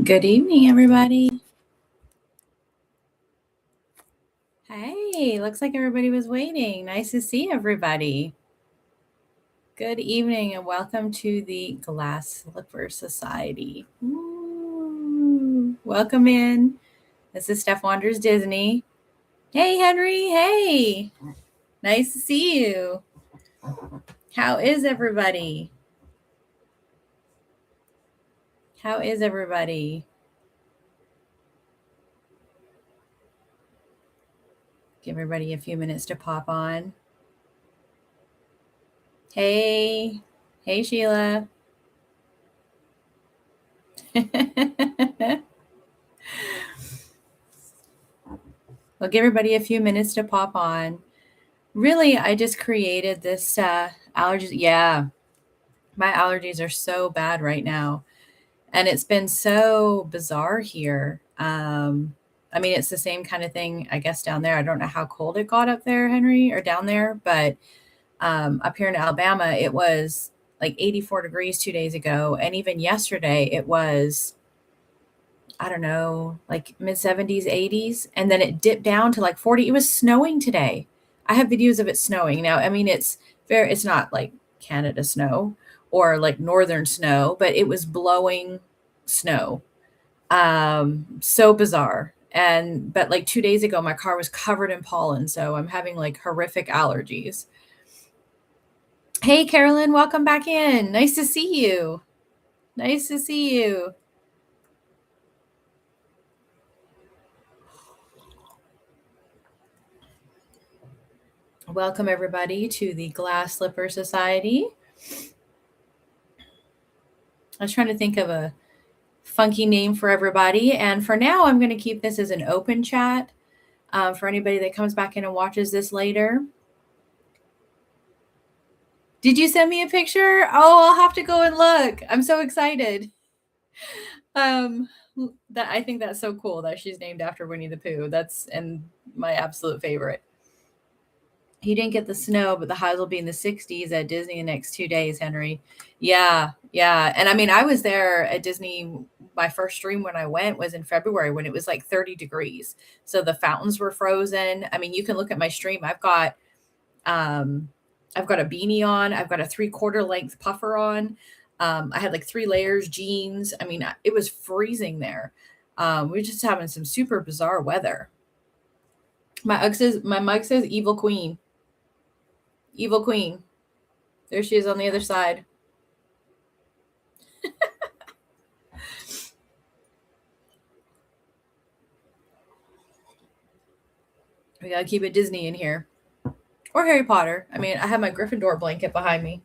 Good evening, everybody. Hey, looks like everybody was waiting. Nice to see everybody. Good evening and welcome to the Glass Slipper Society. Ooh, welcome in. This is Steph Wanders Disney. Hey, Henry. Hey, nice to see you. How is everybody? How is everybody? Give everybody a few minutes to pop on. Hey, Sheila. We'll give everybody a few minutes to pop on. Really, I just created this allergies. Yeah, my allergies are so bad right now. And it's been so bizarre here. I mean, it's the same kind of thing, I guess, down there. I don't know how cold it got up there, Henry, or down there, but up here in Alabama, it was like 84 degrees 2 days ago. And even yesterday, it was, I don't know, like mid 70s, 80s. And then it dipped down to like 40. It was snowing today. I have videos of it snowing. Now, I mean, it's not like Canada snow or like northern snow, but it was blowing snow. So bizarre. But like 2 days ago, my car was covered in pollen. So I'm having like horrific allergies. Hey, Carolyn, welcome back in. Nice to see you. Nice to see you. Welcome, everybody, to the Glass Slipper Society. I was trying to think of a funky name for everybody. And for now, I'm going to keep this as an open chat for anybody that comes back in and watches this later. Did you send me a picture? Oh, I'll have to go and look. I'm so excited. I think that's so cool that she's named after Winnie the Pooh. That's my absolute favorite. You didn't get the snow, but the highs will be in the 60s at Disney the next 2 days, Henry. Yeah. And I mean, I was there at Disney. My first stream when I went was in February when it was like 30 degrees. So the fountains were frozen. I mean, you can look at my stream. I've got a beanie on. I've got a 3/4 length puffer on. I had like 3 layers, jeans. I mean, it was freezing there. We're just having some super bizarre weather. My mug says Evil Queen. Evil Queen. There she is on the other side. We gotta keep it Disney in here. Or Harry Potter. I mean, I have my Gryffindor blanket behind me.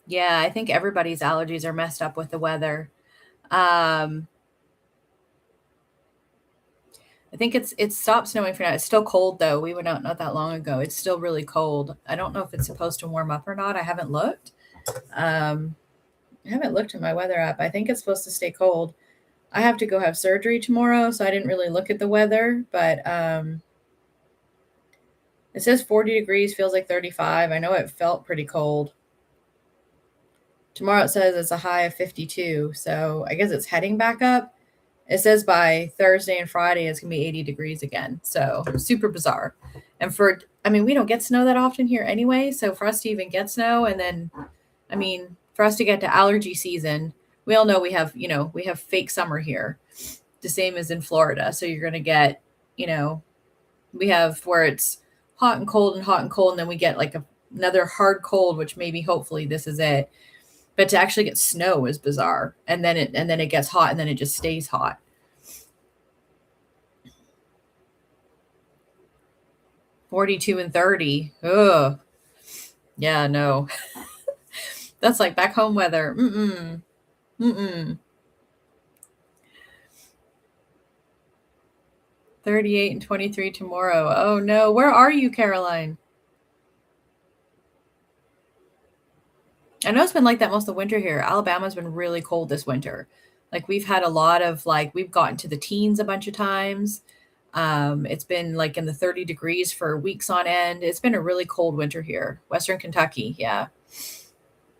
Yeah, I think everybody's allergies are messed up with the weather. I think it's stopped snowing for now. It's still cold though. We went out not that long ago. It's still really cold. I don't know if it's supposed to warm up or not. I haven't looked. I haven't looked at my weather app. I think it's supposed to stay cold. I have to go have surgery tomorrow, so I didn't really look at the weather, but it says 40 degrees, feels like 35. I know it felt pretty cold. Tomorrow it says it's a high of 52, so I guess it's heading back up. It says by Thursday and Friday it's going to be 80 degrees again, so super bizarre. And we don't get snow that often here anyway, so for us to even get snow, and then, I mean, for us to get to allergy season, we all know we have fake summer here, the same as in Florida. So you're going to get, we have where it's hot and cold, and then we get like another hard cold, which maybe hopefully this is it. But to actually get snow is bizarre. And then it gets hot, and then it just stays hot. $42 and $30. Ugh. Yeah, no. That's like back home weather. Mm-mm. 38 and 23 tomorrow. Oh no. Where are you, Caroline? I know it's been like that most of the winter here. Alabama's been really cold this winter. Like we've had a lot of we've gotten to the teens a bunch of times. It's been like in the 30 degrees for weeks on end. It's been a really cold winter here, Western Kentucky. Yeah.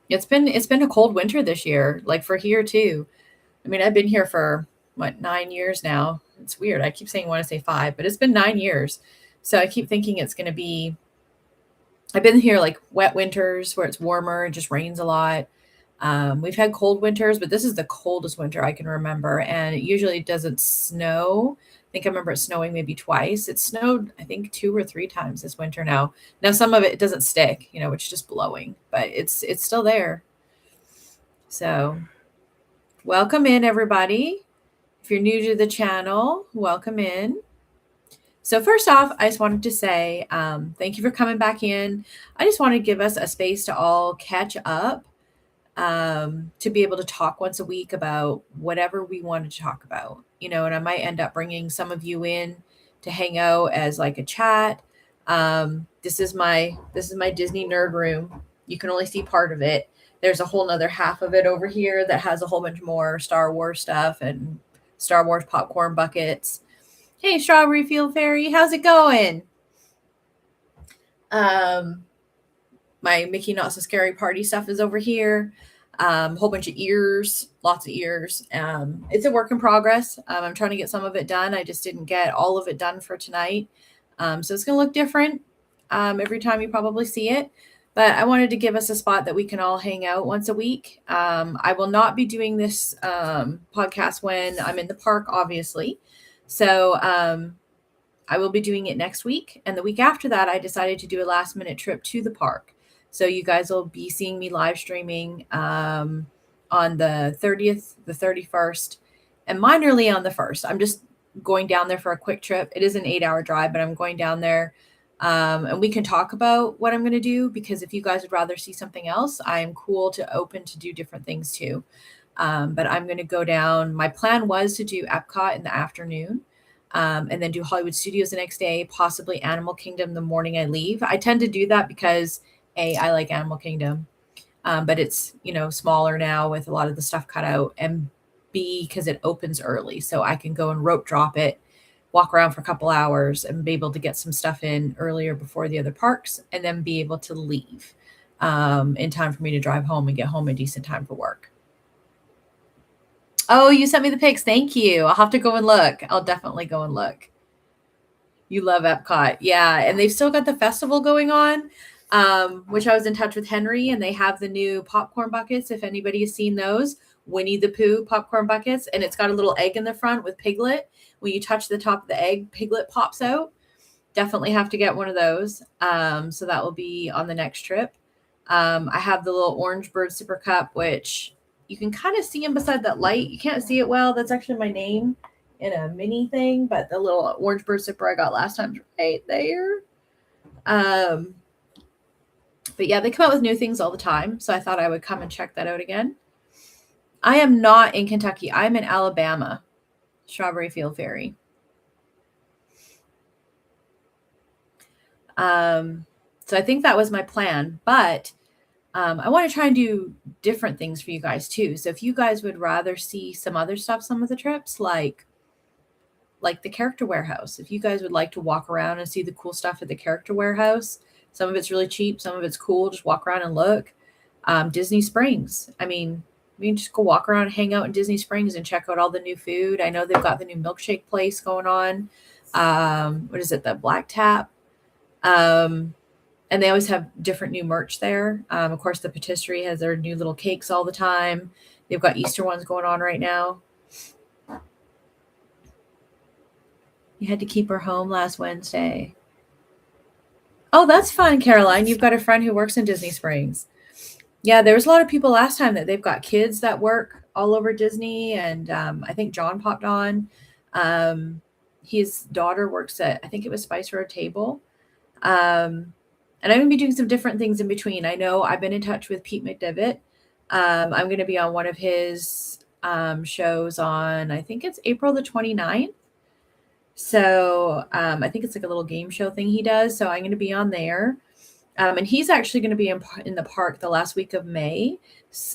It's been a cold winter this year, like for here too. I mean, I've been here for what, 9 years now. It's weird. I keep saying I want to say 5, but it's been 9 years. So I keep thinking it's going to be. I've been here like wet winters where it's warmer and just rains a lot. We've had cold winters, but this is the coldest winter I can remember, and it usually doesn't snow. I think I remember it snowing maybe twice. It snowed, I think, 2 or 3 times this winter now. Now some of it doesn't stick, it's just blowing, but it's still there. So welcome in, everybody. If you're new to the channel, welcome in. So first off, I just wanted to say thank you for coming back in. I just want to give us a space to all catch up, to be able to talk once a week about whatever we wanted to talk about, and I might end up bringing some of you in to hang out as like a chat. This is my Disney nerd room. You can only see part of it. There's a whole nother half of it over here that has a whole bunch more Star Wars stuff and Star Wars popcorn buckets. Hey, Strawberry Field Fairy, how's it going? My Mickey Not So Scary Party stuff is over here. Whole bunch of ears, lots of ears. It's a work in progress. I'm trying to get some of it done. I just didn't get all of it done for tonight. So it's going to look different every time you probably see it. But I wanted to give us a spot that we can all hang out once a week. I will not be doing this podcast when I'm in the park, obviously. So I will be doing it next week. And the week after that, I decided to do a last minute trip to the park. So you guys will be seeing me live streaming on the 30th, the 31st, and minorly on the 1st. I'm just going down there for a quick trip. It is an 8-hour drive, but I'm going down there. And we can talk about what I'm going to do, because if you guys would rather see something else, I'm cool to open to do different things too. But I'm going to go down. My plan was to do Epcot in the afternoon. And then do Hollywood Studios the next day, possibly Animal Kingdom the morning I leave. I tend to do that because A, I like Animal Kingdom, but it's, smaller now with a lot of the stuff cut out, and B, because it opens early. So I can go and rope drop it, walk around for a couple hours and be able to get some stuff in earlier before the other parks, and then be able to leave in time for me to drive home and get home in decent time for work. Oh, you sent me the pics. Thank you. I'll have to go and look. I'll definitely go and look. You love Epcot. Yeah. And they've still got the festival going on, which I was in touch with Henry, and they have the new popcorn buckets. If anybody has seen those, Winnie the Pooh popcorn buckets. And it's got a little egg in the front with Piglet. When you touch the top of the egg, Piglet pops out. Definitely have to get one of those. So that will be on the next trip. I have the little Orange Bird Super Cup, which you can kind of see him beside that light. You can't see it well. That's actually my name in a mini thing, but the little Orange Bird Sipper I got last time is right there. But yeah, they come out with new things all the time, so I thought I would come and check that out again. I am not in Kentucky. I'm in Alabama. Strawberry Field Fairy. So I think that was my plan, but I want to try and do different things for you guys too. So if you guys would rather see some other stuff, some of the trips, like the Character Warehouse, if you guys would like to walk around and see the cool stuff at the Character Warehouse, some of it's really cheap, some of it's cool. Just walk around and look. Disney Springs. I mean, we can just go walk around and hang out in Disney Springs and check out all the new food. I know they've got the new milkshake place going on. What is it? The Black Tap. And they always have different new merch there. Of course, the patisserie has their new little cakes all the time. They've got Easter ones going on right now. You had to keep her home last Wednesday. Oh, that's fun, Caroline. You've got a friend who works in Disney Springs. Yeah, there was a lot of people last time that they've got kids that work all over Disney. And I think John popped on. His daughter works at, I think it was Spice Road Table. And I'm going to be doing some different things in between. I know I've been in touch with Pete McDevitt. I'm going to be on one of his shows on, I think it's April the 29th. So I think it's like a little game show thing he does. So I'm going to be on there. And he's actually going to be in the park the last week of May.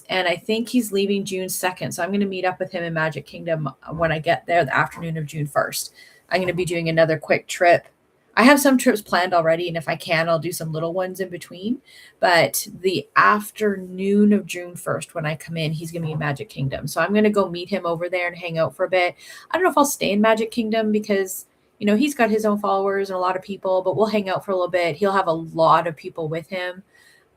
And I think he's leaving June 2nd. So I'm going to meet up with him in Magic Kingdom when I get there the afternoon of June 1st. I'm going to be doing another quick trip. I have some trips planned already, and if I can, I'll do some little ones in between. But the afternoon of June 1st, when I come in, he's going to be in Magic Kingdom. So I'm going to go meet him over there and hang out for a bit. I don't know if I'll stay in Magic Kingdom because, you know, he's got his own followers and a lot of people, but we'll hang out for a little bit. He'll have a lot of people with him.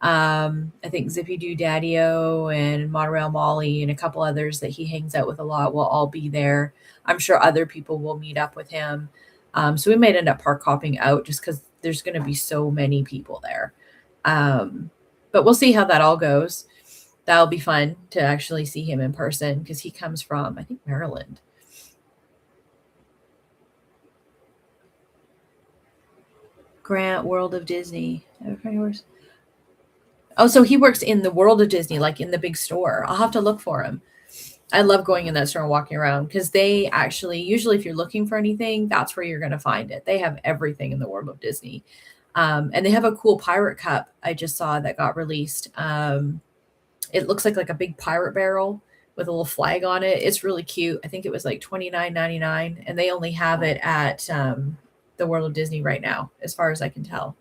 I think Zippy Doo Daddy-O and Monorail Molly and a couple others that he hangs out with a lot will all be there. I'm sure other people will meet up with him. So we might end up park hopping out just because there's going to be so many people there. But we'll see how that all goes. That'll be fun to actually see him in person because he comes from, I think, Maryland. Grant, World of Disney. Oh, so he works in the World of Disney, like in the big store. I'll have to look for him. I love going in that store and walking around because they actually, usually if you're looking for anything, that's where you're going to find it. They have everything in the World of Disney. And they have a cool pirate cup I just saw that got released. It looks like a big pirate barrel with a little flag on it. It's really cute. I think it was like $29.99, and they only have it at the World of Disney right now, as far as I can tell.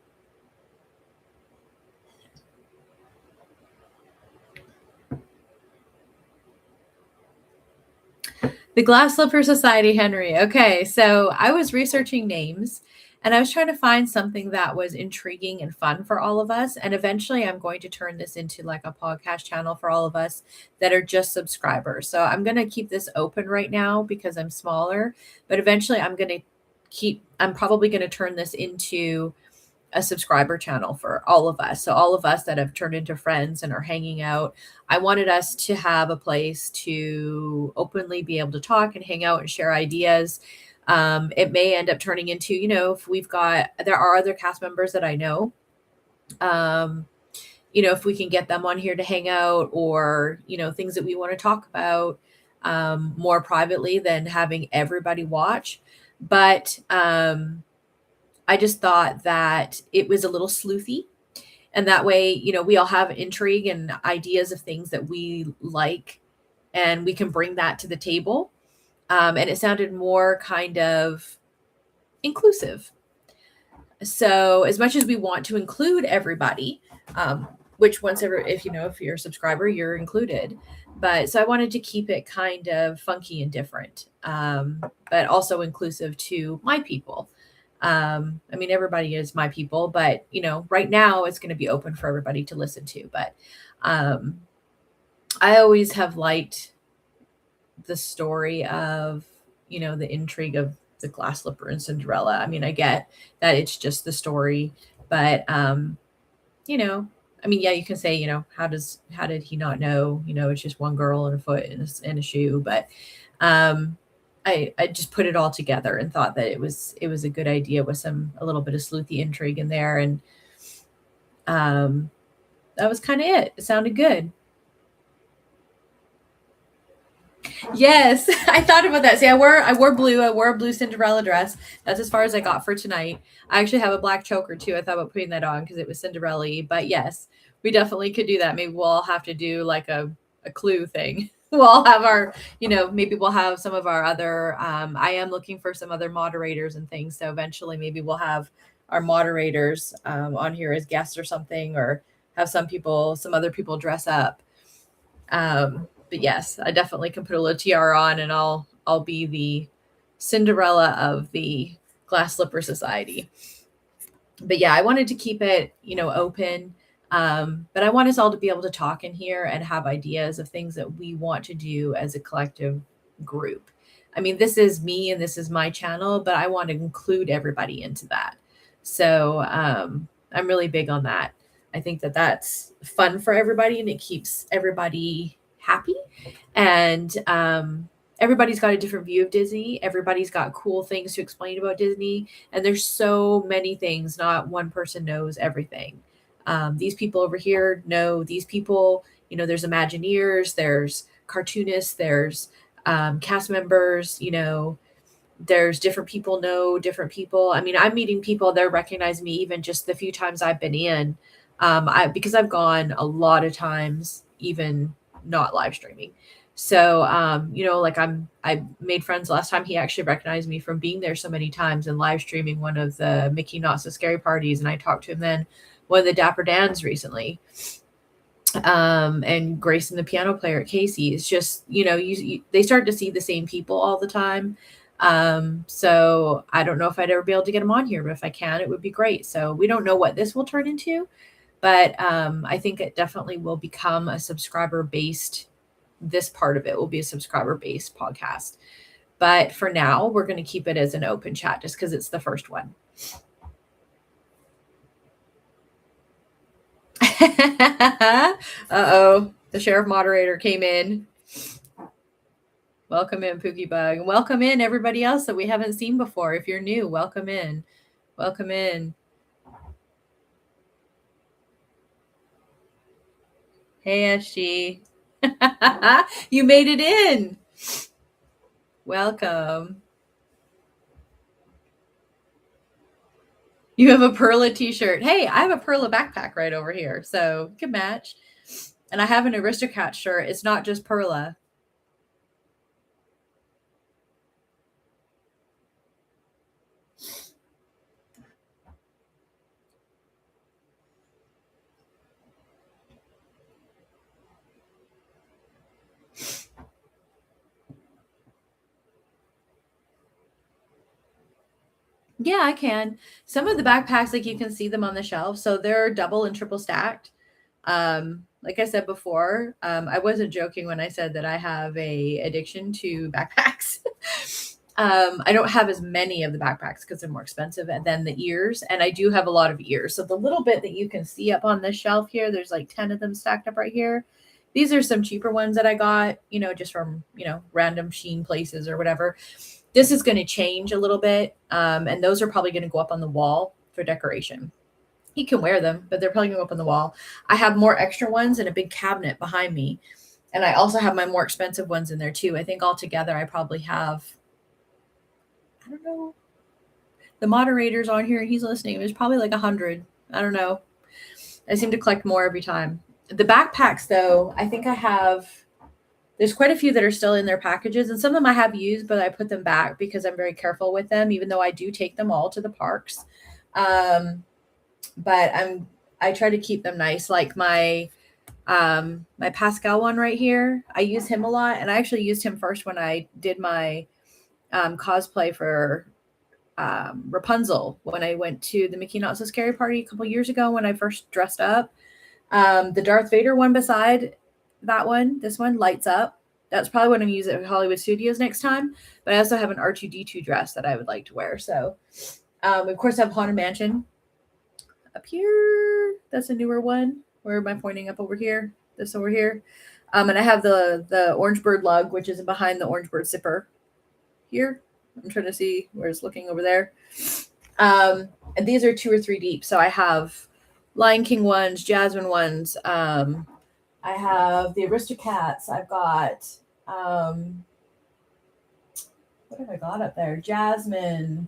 The Glass Slipper Society, Henry. Okay, so I was researching names and I was trying to find something that was intriguing and fun for all of us. And eventually I'm going to turn this into like a podcast channel for all of us that are just subscribers. So I'm going to keep this open right now because I'm smaller, but eventually I'm probably going to turn this into a subscriber channel for all of us. So all of us that have turned into friends and are hanging out, I wanted us to have a place to openly be able to talk and hang out and share ideas. It may end up turning into, if there are other cast members that I know, if we can get them on here to hang out or, things that we want to talk about more privately than having everybody watch. But I just thought that it was a little sleuthy. And that way, we all have intrigue and ideas of things that we like, and we can bring that to the table. And it sounded more kind of inclusive. So as much as we want to include everybody, which if you're a subscriber, you're included. But so I wanted to keep it kind of funky and different, but also inclusive to my people. Everybody is my people, but right now it's going to be open for everybody to listen to. But I always have liked the story of, the intrigue of the Glass Slipper and Cinderella. I mean, I get that it's just the story, but yeah, you can say, how did he not know? It's just one girl and a foot and a shoe, but I just put it all together and thought that it was a good idea with a little bit of sleuthy intrigue in there. And that was kind of it. It sounded good. Yes, I thought about that. See, I wore blue. I wore a blue Cinderella dress. That's as far as I got for tonight. I actually have a black choker too. I thought about putting that on because it was Cinderella-y. But yes, we definitely could do that. Maybe we'll all have to do like a clue thing. We'll all have our, maybe we'll have some of our other, I am looking for some other moderators and things. So eventually maybe we'll have our moderators on here as guests or something, or have some other people dress up. But yes, I definitely can put a little tiara on and I'll be the Cinderella of the Glass Slipper Society. But yeah, I wanted to keep it, open. But I want us all to be able to talk in here and have ideas of things that we want to do as a collective group. I mean, this is me and this is my channel, but I want to include everybody into that. So I'm really big on that. I think that that's fun for everybody and it keeps everybody happy. And everybody's got a different view of Disney. Everybody's got cool things to explain about Disney. And there's so many things. Not one person knows everything. These people over here know these people. There's Imagineers, there's cartoonists, there's cast members, there's different people know different people. I mean, I'm meeting people that recognize me even just the few times I've been in, because I've gone a lot of times, even not live streaming. So, like I made friends last time. He actually recognized me from being there so many times and live streaming one of the Mickey Not So Scary parties. And I talked to him then, one of the Dapper Dans recently. And Grayson, the piano player at Casey. It's just, they start to see the same people all the time. So I don't know if I'd ever be able to get them on here, but if I can, it would be great. So we don't know what this will turn into, but I think it definitely will become a subscriber based. This part of it will be a subscriber based podcast. But for now, we're going to keep it as an open chat just because it's the first one. Uh-oh, the sheriff moderator came in. Welcome in, Pookie Bug. And welcome in everybody else that we haven't seen before. If you're new, welcome in. Welcome in. Hey, SG. You made it in. Welcome. You have a Perla t-shirt. Hey, I have a Perla backpack right over here, so you can match. And I have an Aristocrat shirt. It's not just Perla. Yeah, I can. Some of the backpacks, like you can see them on the shelf. So they're double and triple stacked. Like I said before, I wasn't joking when I said that I have a addiction to backpacks. I don't have as many of the backpacks because they're more expensive than the ears. And I do have a lot of ears. So the little bit that you can see up on this shelf here, there's like 10 of them stacked up right here. These are some cheaper ones that I got, just from, random Shein places or whatever. This is going to change a little bit. And those are probably going to go up on the wall for decoration. You can wear them, but they're probably going to go up on the wall. I have more extra ones in a big cabinet behind me. And I also have my more expensive ones in there too. I think altogether I probably have, I don't know, the moderator's on here and he's listening. There's probably like 100. I don't know. I seem to collect more every time. The backpacks though, I think I have, there's quite a few that are still in their packages, and some of them I have used, but I put them back because I'm very careful with them, even though I do take them all to the parks. But I try to keep them nice. Like my Pascal one right here, I use him a lot, and I actually used him first when I did my cosplay for Rapunzel when I went to the Mickey Not So Scary party a couple years ago when I first dressed up. The Darth Vader one beside that one, this one lights up. That's probably what I'm using at Hollywood Studios next time. But I also have an R2-D2 dress that I would like to wear. So, of course, I have Haunted Mansion up here. That's a newer one. Where am I pointing up over here? This over here. And I have the Orange Bird lug, which is behind the Orange Bird zipper here. I'm trying to see where it's looking over there. And these are 2 or 3 deep. So I have Lion King ones, Jasmine ones. I have the Aristocats. I've got, what have I got up there? Jasmine,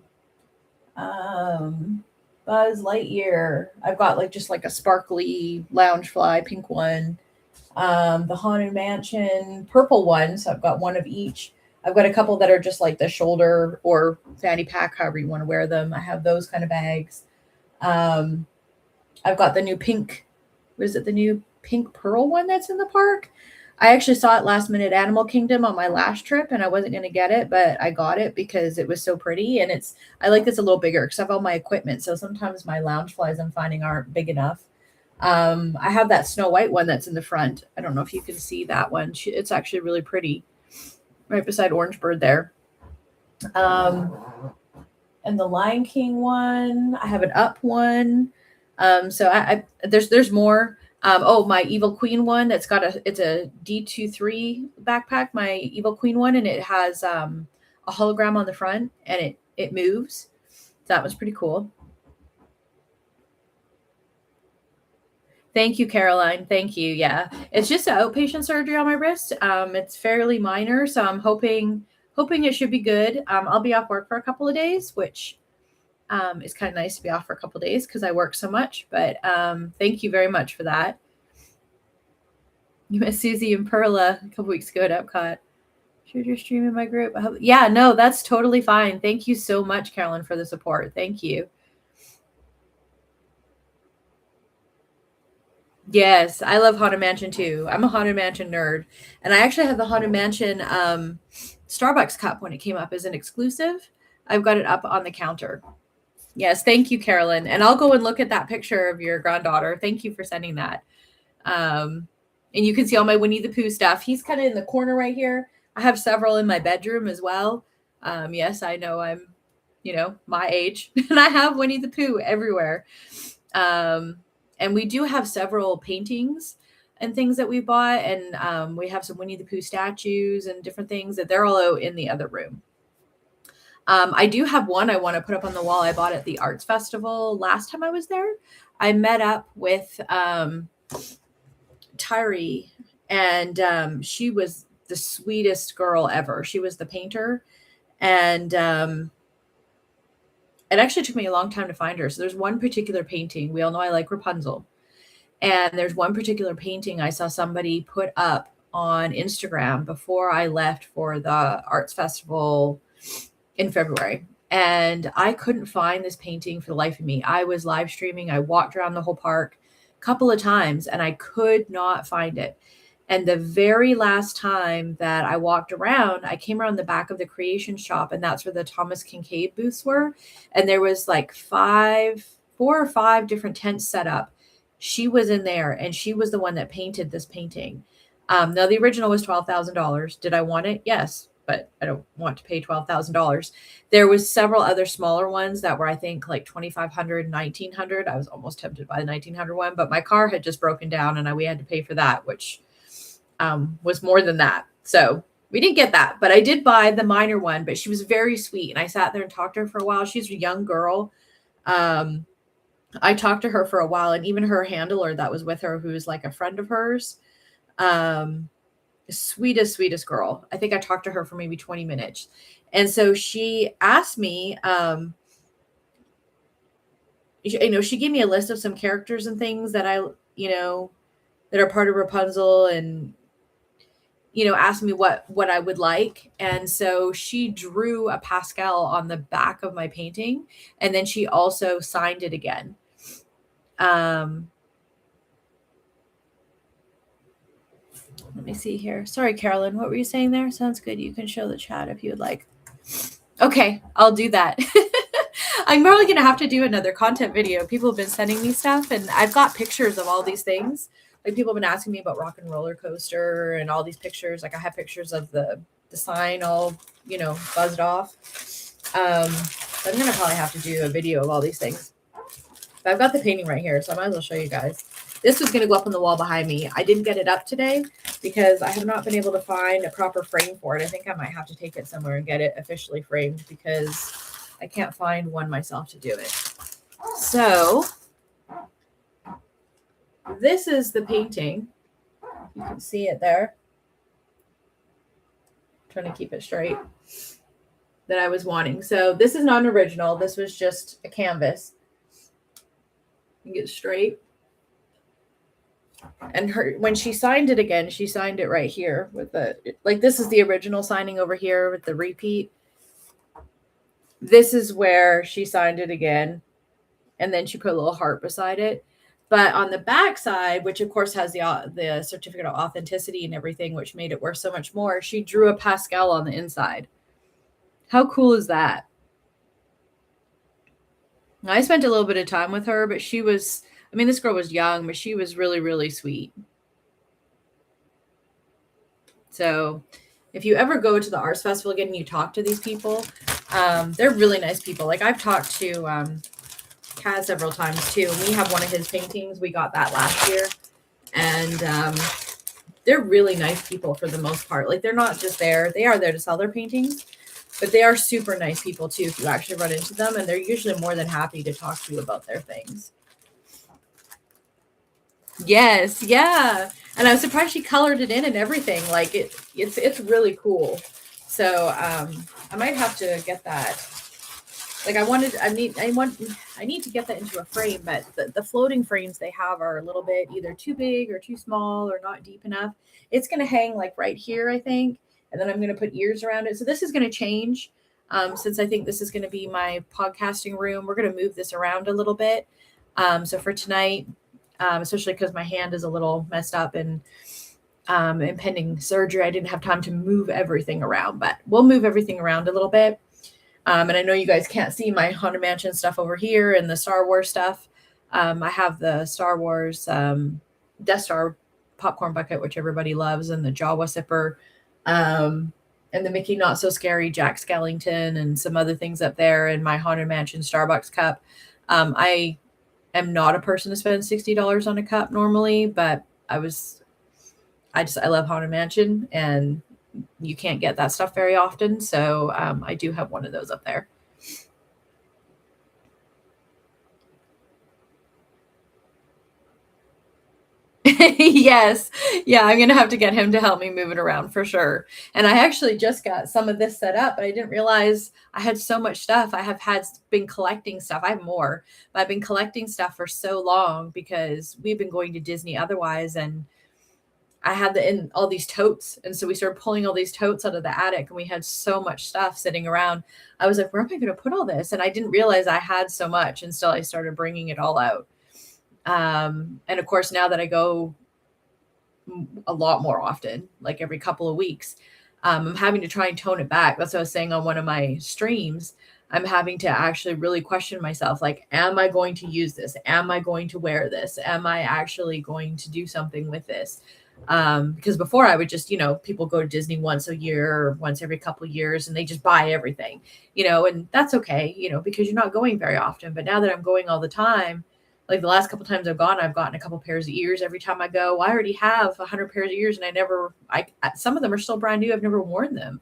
Buzz Lightyear. I've got just like a sparkly Loungefly pink one. The Haunted Mansion purple one. So I've got one of each. I've got a couple that are just like the shoulder or fanny pack, however you want to wear them. I have those kind of bags. I've got the new pink, what is it? The new pink pearl one that's in the park. I actually saw it last minute at Animal Kingdom on my last trip, and I wasn't going to get it, but I got it because it was so pretty. And I like this a little bigger because I have all my equipment. So sometimes my Loungeflies I'm finding aren't big enough. I have that Snow White one that's in the front. I don't know if you can see that one. It's actually really pretty, right beside Orange Bird there. And the Lion King one, I have an up one. So there's more. My Evil Queen one that's it's a D23 backpack, my Evil Queen one, and it has a hologram on the front and it moves. That was pretty cool. Thank you, Caroline. Thank you. Yeah. It's just an outpatient surgery on my wrist. It's fairly minor, so I'm hoping it should be good. I'll be off work for a couple of days, which it's kind of nice to be off for a couple of days because I work so much. But thank you very much for that. You met Susie and Perla a couple weeks ago at Epcot. Shared your stream in my group. Yeah, no, that's totally fine. Thank you so much, Carolyn, for the support. Thank you. Yes, I love Haunted Mansion too. I'm a Haunted Mansion nerd. And I actually have the Haunted Mansion Starbucks cup when it came up as an exclusive. I've got it up on the counter. Yes, thank you, Carolyn. And I'll go and look at that picture of your granddaughter. Thank you for sending that. And you can see all my Winnie the Pooh stuff. He's kind of in the corner right here. I have several in my bedroom as well. Yes, I know I'm, my age. And I have Winnie the Pooh everywhere. And we do have several paintings and things that we bought. And we have some Winnie the Pooh statues and different things that they're all out in the other room. I do have one I want to put up on the wall. I bought at the Arts Festival last time I was there. I met up with Tyree, and she was the sweetest girl ever. She was the painter, and it actually took me a long time to find her. So there's one particular painting. We all know I like Rapunzel. And there's one particular painting I saw somebody put up on Instagram before I left for the Arts Festival in February. And I couldn't find this painting for the life of me. I was live streaming. I walked around the whole park a couple of times and I could not find it. And the very last time that I walked around, I came around the back of the creation shop, and that's where the Thomas Kincaid booths were. And there was like 4 or 5 different tents set up. She was in there, and she was the one that painted this painting. Now, the original was $12,000. Did I want it? Yes, but I don't want to pay $12,000. There was several other smaller ones that were, I think, like $2,500, $1,900. I was almost tempted by the $1,900 one, but my car had just broken down, and we had to pay for that, which was more than that. So we didn't get that, but I did buy the minor one. But she was very sweet, and I sat there and talked to her for a while. She's a young girl. I talked to her for a while, and even her handler that was with her, who's like a friend of hers, sweetest girl. I think I talked to her for maybe 20 minutes. And so she asked me, she gave me a list of some characters and things that that are part of Rapunzel, and, asked me what I would like. And so she drew a pastel on the back of my painting, and then she also signed it again. Let me see here. Sorry, Carolyn, what were you saying there? Sounds good. You can show the chat if you would like. Okay, I'll do that. I'm probably going to have to do another content video. People have been sending me stuff, and I've got pictures of all these things. Like, people have been asking me about Rock and Roller Coaster and all these pictures. Like, I have pictures of the sign all, buzzed off. I'm going to probably have to do a video of all these things. But I've got the painting right here, so I might as well show you guys. This was going to go up on the wall behind me. I didn't get it up today because I have not been able to find a proper frame for it. I think I might have to take it somewhere and get it officially framed because I can't find one myself to do it. So this is the painting. You can see it there. I'm trying to keep it straight. That I was wanting. So this is not an original. This was just a canvas. You get straight. And when she signed it again, she signed it right here with this is the original signing over here with the repeat. This is where she signed it again. And then she put a little heart beside it. But on the back side, which of course has the certificate of authenticity and everything, which made it worth so much more, she drew a pastel on the inside. How cool is that? I spent a little bit of time with her, but she was, this girl was young, but she was really, really sweet. So if you ever go to the Arts Festival again and you talk to these people, they're really nice people. Like, I've talked to Kaz several times too. We have one of his paintings. We got that last year. And they're really nice people for the most part. Like, they're not just there. They are there to sell their paintings. But they are super nice people too if you actually run into them. And they're usually more than happy to talk to you about their things. Yes, yeah. And I was surprised she colored it in and everything. Like, it's really cool. So I might have to get that Like I need to get that into a frame, but the floating frames they have are a little bit either too big or too small or not deep enough. It's going to hang like right here, I think, and then I'm going to put ears around it. So this is going to change. Since I think this is going to be my podcasting room, we're going to move this around a little bit. So for tonight, especially because my hand is a little messed up and impending surgery, I didn't have time to move everything around, but we'll move everything around a little bit. And I know you guys can't see my Haunted Mansion stuff over here and the Star Wars stuff. I have the Star Wars Death Star popcorn bucket, which everybody loves, and the Jawa sipper, and the Mickey Not So Scary Jack Skellington, and some other things up there, and my Haunted Mansion Starbucks cup. I am not a person to spend $60 on a cup normally, but I love Haunted Mansion, and you can't get that stuff very often. So I do have one of those up there. Yes. Yeah, I'm going to have to get him to help me move it around for sure. And I actually just got some of this set up, but I didn't realize I had so much stuff. I have been collecting stuff. I have more, but I've been collecting stuff for so long because we've been going to Disney otherwise. And I had in all these totes. And so we started pulling all these totes out of the attic, and we had so much stuff sitting around. I was like, where am I going to put all this? And I didn't realize I had so much until I started bringing it all out. And of course, now that I go a lot more often, like every couple of weeks, I'm having to try and tone it back. That's what I was saying on one of my streams. I'm having to actually really question myself. Like, am I going to use this? Am I going to wear this? Am I actually going to do something with this? Because before I would just, people go to Disney once a year or once every couple of years and they just buy everything, and that's okay, because you're not going very often. But now that I'm going all the time, like the last couple times I've gone, I've gotten a couple pairs of ears every time I go. I already have 100 pairs of ears, and some of them are still brand new. I've never worn them.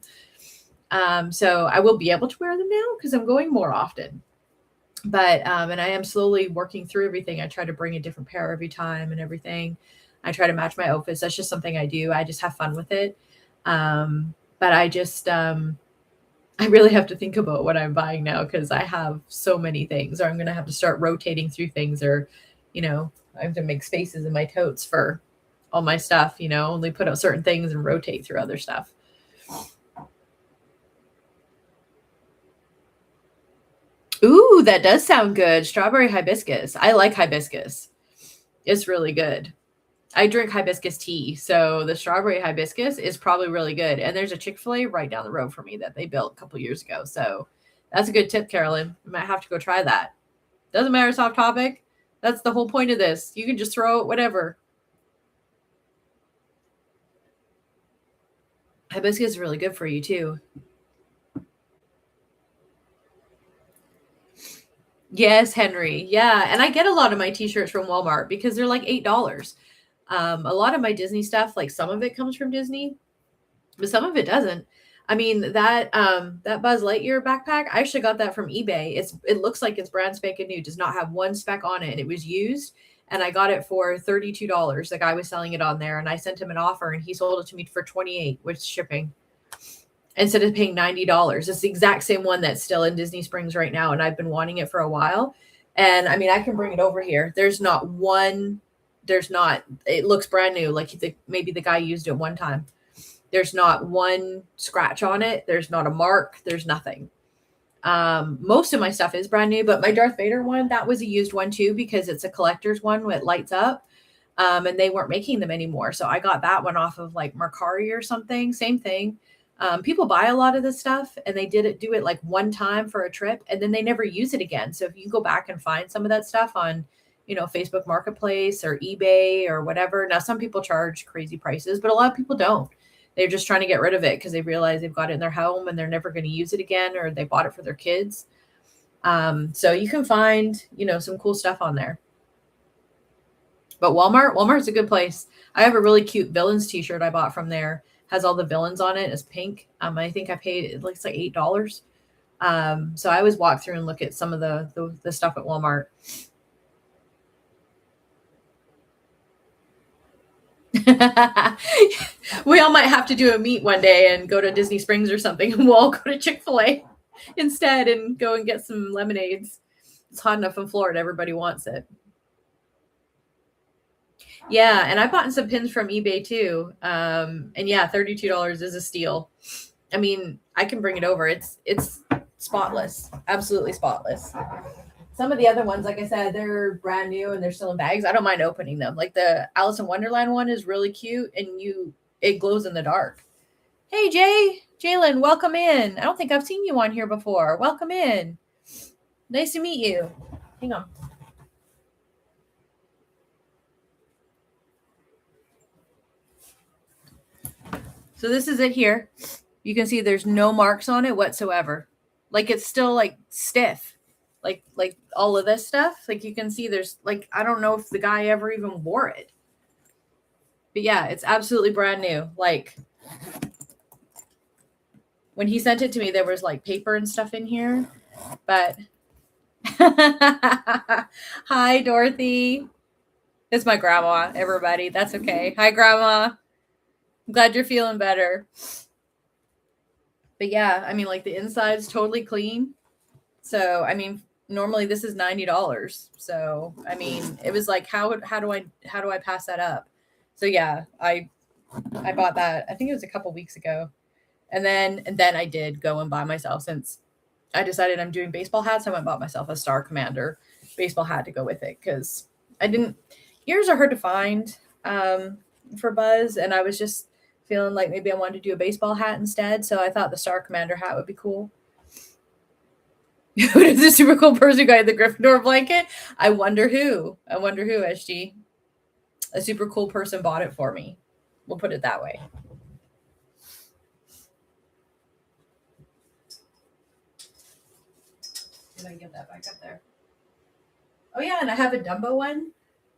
So I will be able to wear them now because I'm going more often. But, and I am slowly working through everything. I try to bring a different pair every time and everything. I try to match my outfits. That's just something I do. I just have fun with it. But I really have to think about what I'm buying now because I have so many things, or I'm going to have to start rotating through things, or, I have to make spaces in my totes for all my stuff, only put out certain things and rotate through other stuff. Ooh, that does sound good. Strawberry hibiscus. I like hibiscus. It's really good. I drink hibiscus tea, so the strawberry hibiscus is probably really good. And there's a Chick-fil-A right down the road from me that they built a couple years ago. So that's a good tip, Carolyn. You might have to go try that. Doesn't matter, it's off topic. That's the whole point of this. You can just throw it whatever. Hibiscus is really good for you too. Yes, Henry. Yeah. And I get a lot of my t-shirts from Walmart because they're like $8. A lot of my Disney stuff, like some of it comes from Disney, but some of it doesn't. I mean, that Buzz Lightyear backpack, I actually got that from eBay. It looks like it's brand spanking new, does not have one speck on it, and it was used. And I got it for $32. The guy was selling it on there, and I sent him an offer, and he sold it to me for $28 with shipping instead of paying $90. It's the exact same one that's still in Disney Springs right now, and I've been wanting it for a while. And I mean, I can bring it over here. It looks brand new, like maybe the guy used it one time. There's not one scratch on it. There's not a mark. There's nothing. Most of my stuff is brand new, but my Darth Vader one, that was a used one too, because it's a collector's one that lights up. And they weren't making them anymore. So I got that one off of like Mercari or something. Same thing. People buy a lot of this stuff and they do it like one time for a trip and then they never use it again. So if you go back and find some of that stuff on, Facebook Marketplace or eBay or whatever. Now, some people charge crazy prices, but a lot of people don't. They're just trying to get rid of it because they realize they've got it in their home and they're never going to use it again, or they bought it for their kids. So you can find, some cool stuff on there. But Walmart's a good place. I have a really cute Villains t-shirt I bought from there. Has all the villains on it. It's pink. I think I paid, it looks like $8. So I always walk through and look at some of the stuff at Walmart. We all might have to do a meet one day and go to Disney Springs or something, and we'll all go to Chick-fil-A. instead and go and get some lemonades. It's hot enough in Florida. Everybody wants it. Yeah, and I bought some pins from eBay too. And yeah, $32 is a steal. I mean, I can bring it over. It's spotless, absolutely spotless. Some of the other ones, like I said, they're brand new and they're still in bags. I don't mind opening them. Like the Alice in Wonderland one is really cute, and it glows in the dark. Hey Jalen, welcome in. I don't think I've seen you on here before. Welcome in. Nice to meet you. Hang on. So this is it here. You can see there's no marks on it whatsoever. Like it's still like stiff. Like all of this stuff. Like you can see there's like, I don't know if the guy ever even wore it. But yeah, it's absolutely brand new. Like when he sent it to me, there was like paper and stuff in here. But hi, Dorothy. It's my grandma, everybody. That's okay. Hi, Grandma. I'm glad you're feeling better. But yeah, I mean, like the inside's totally clean. So, I mean, normally this is $90. So, I mean, it was like, how do I pass that up? So yeah, I bought that. I think it was a couple weeks ago. And then I did go and buy myself, since I decided I'm doing baseball hats. I went and bought myself a Star Commander baseball hat to go with it, because ears are hard to find for Buzz, and I was just feeling like maybe I wanted to do a baseball hat instead. So I thought the Star Commander hat would be cool. Who is the super cool person who got the Gryffindor blanket? I wonder who, SG. A super cool person bought it for me. We'll put it that way. Did I get that back up there? Oh yeah, and I have a Dumbo one.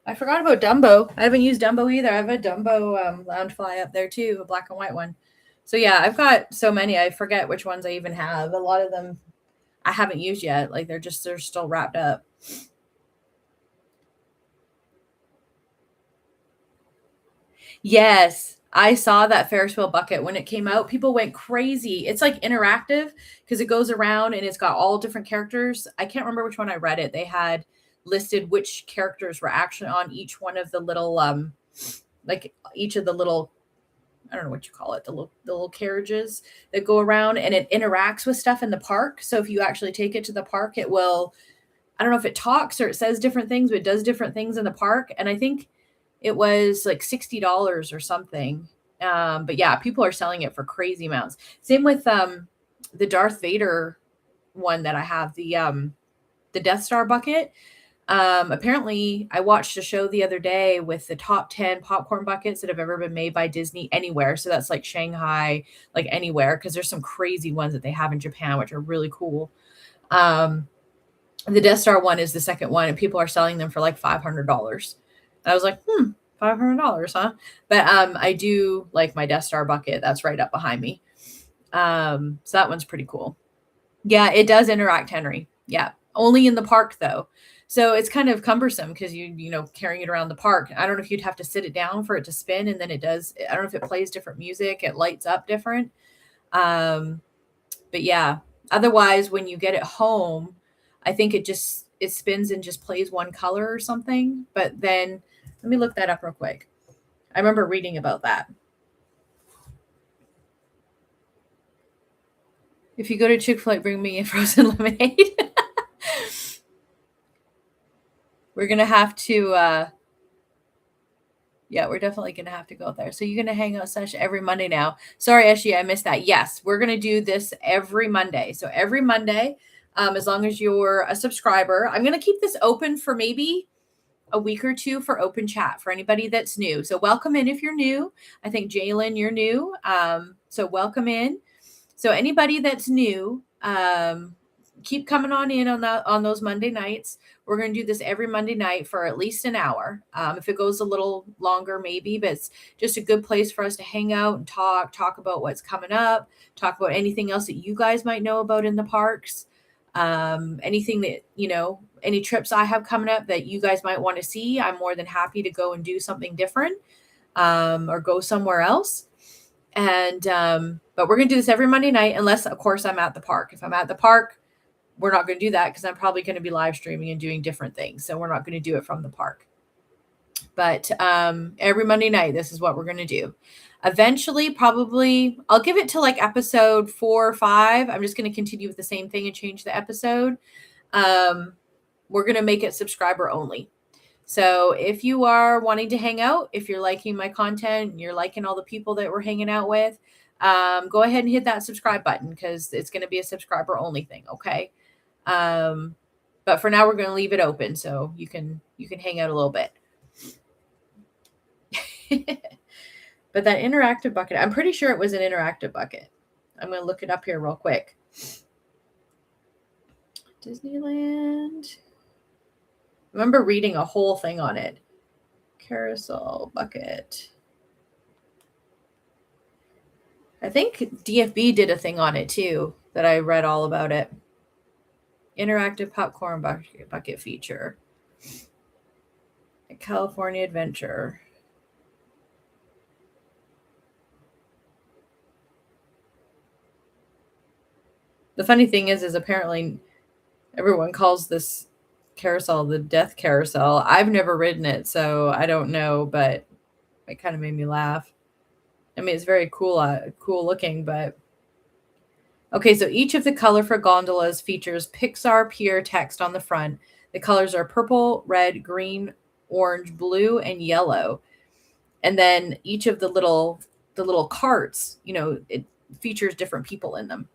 I forgot about Dumbo. I haven't used Dumbo either. I have a Dumbo loungefly up there too, a black and white one. So yeah, I've got so many. I forget which ones I even have. A lot of them I haven't used yet. Like they're still wrapped up. Yes, I saw that Ferris wheel bucket when it came out. People went crazy. It's like interactive because it goes around and it's got all different characters. I can't remember which one I read it. They had listed which characters were actually on each one of the little like each of the little, I don't know what you call it, the little carriages that go around, and it interacts with stuff in the park. So if you actually take it to the park, it will, I don't know if it talks or it says different things, but it does different things in the park. And I think it was like $60 or something. But yeah, people are selling it for crazy amounts. Same with the Darth Vader one that I have, the Death Star bucket. Apparently I watched a show the other day with the top 10 popcorn buckets that have ever been made by Disney anywhere. So that's like Shanghai, like anywhere, because there's some crazy ones that they have in Japan, which are really cool. The Death Star one is the second one, and people are selling them for like $500. And I was like, $500, huh? But I do like my Death Star bucket. That's right up behind me. So that one's pretty cool. Yeah, it does interact, Henry. Yeah, only in the park though. So it's kind of cumbersome because you know, carrying it around the park. I don't know if you'd have to sit it down for it to spin, and then it does. I don't know if it plays different music. It lights up different. But yeah, otherwise when you get it home, I think it spins and just plays one color or something. But then let me look that up real quick. I remember reading about that. If you go to Chick-fil-A, bring me a frozen lemonade. We're going to have to, yeah, we're definitely going to have to go there. So you're going to hang out session every Monday now. Sorry, Eshy, I missed that. Yes, we're going to do this every Monday. So every Monday, as long as you're a subscriber, I'm going to keep this open for maybe a week or two for open chat for anybody that's new. So welcome in if you're new. I think Jalen, you're new. So welcome in. So anybody that's new, keep coming on in on those Monday nights. We're going to do this every Monday night for at least an hour. If it goes a little longer, maybe, but it's just a good place for us to hang out and talk about what's coming up, talk about anything else that you guys might know about in the parks. Anything that, you know, any trips I have coming up that you guys might want to see, I'm more than happy to go and do something different, or go somewhere else. And but we're gonna do this every Monday night, unless of course I'm at the park. If I'm at the park, we're not going to do that because I'm probably going to be live streaming and doing different things. So we're not going to do it from the park. But every Monday night, this is what we're going to do. Eventually, probably, I'll give it to like episode 4 or 5. I'm just going to continue with the same thing and change the episode. We're going to make it subscriber only. So if you are wanting to hang out, if you're liking my content, and you're liking all the people that we're hanging out with, go ahead and hit that subscribe button because it's going to be a subscriber only thing. Okay. But for now, we're going to leave it open so you can hang out a little bit. But that interactive bucket, I'm pretty sure it was an interactive bucket. I'm going to look it up here real quick. Disneyland. I remember reading a whole thing on it. Carousel bucket. I think DFB did a thing on it too that I read all about it. Interactive popcorn bucket feature. A California Adventure. The funny thing is apparently everyone calls this carousel the death carousel. I've never ridden it, so I don't know, but it kind of made me laugh. I mean, it's very cool looking, but okay, so each of the colorful gondolas features Pixar Pier text on the front. The colors are purple, red, green, orange, blue, and yellow. And then each of the little carts, it features different people in them.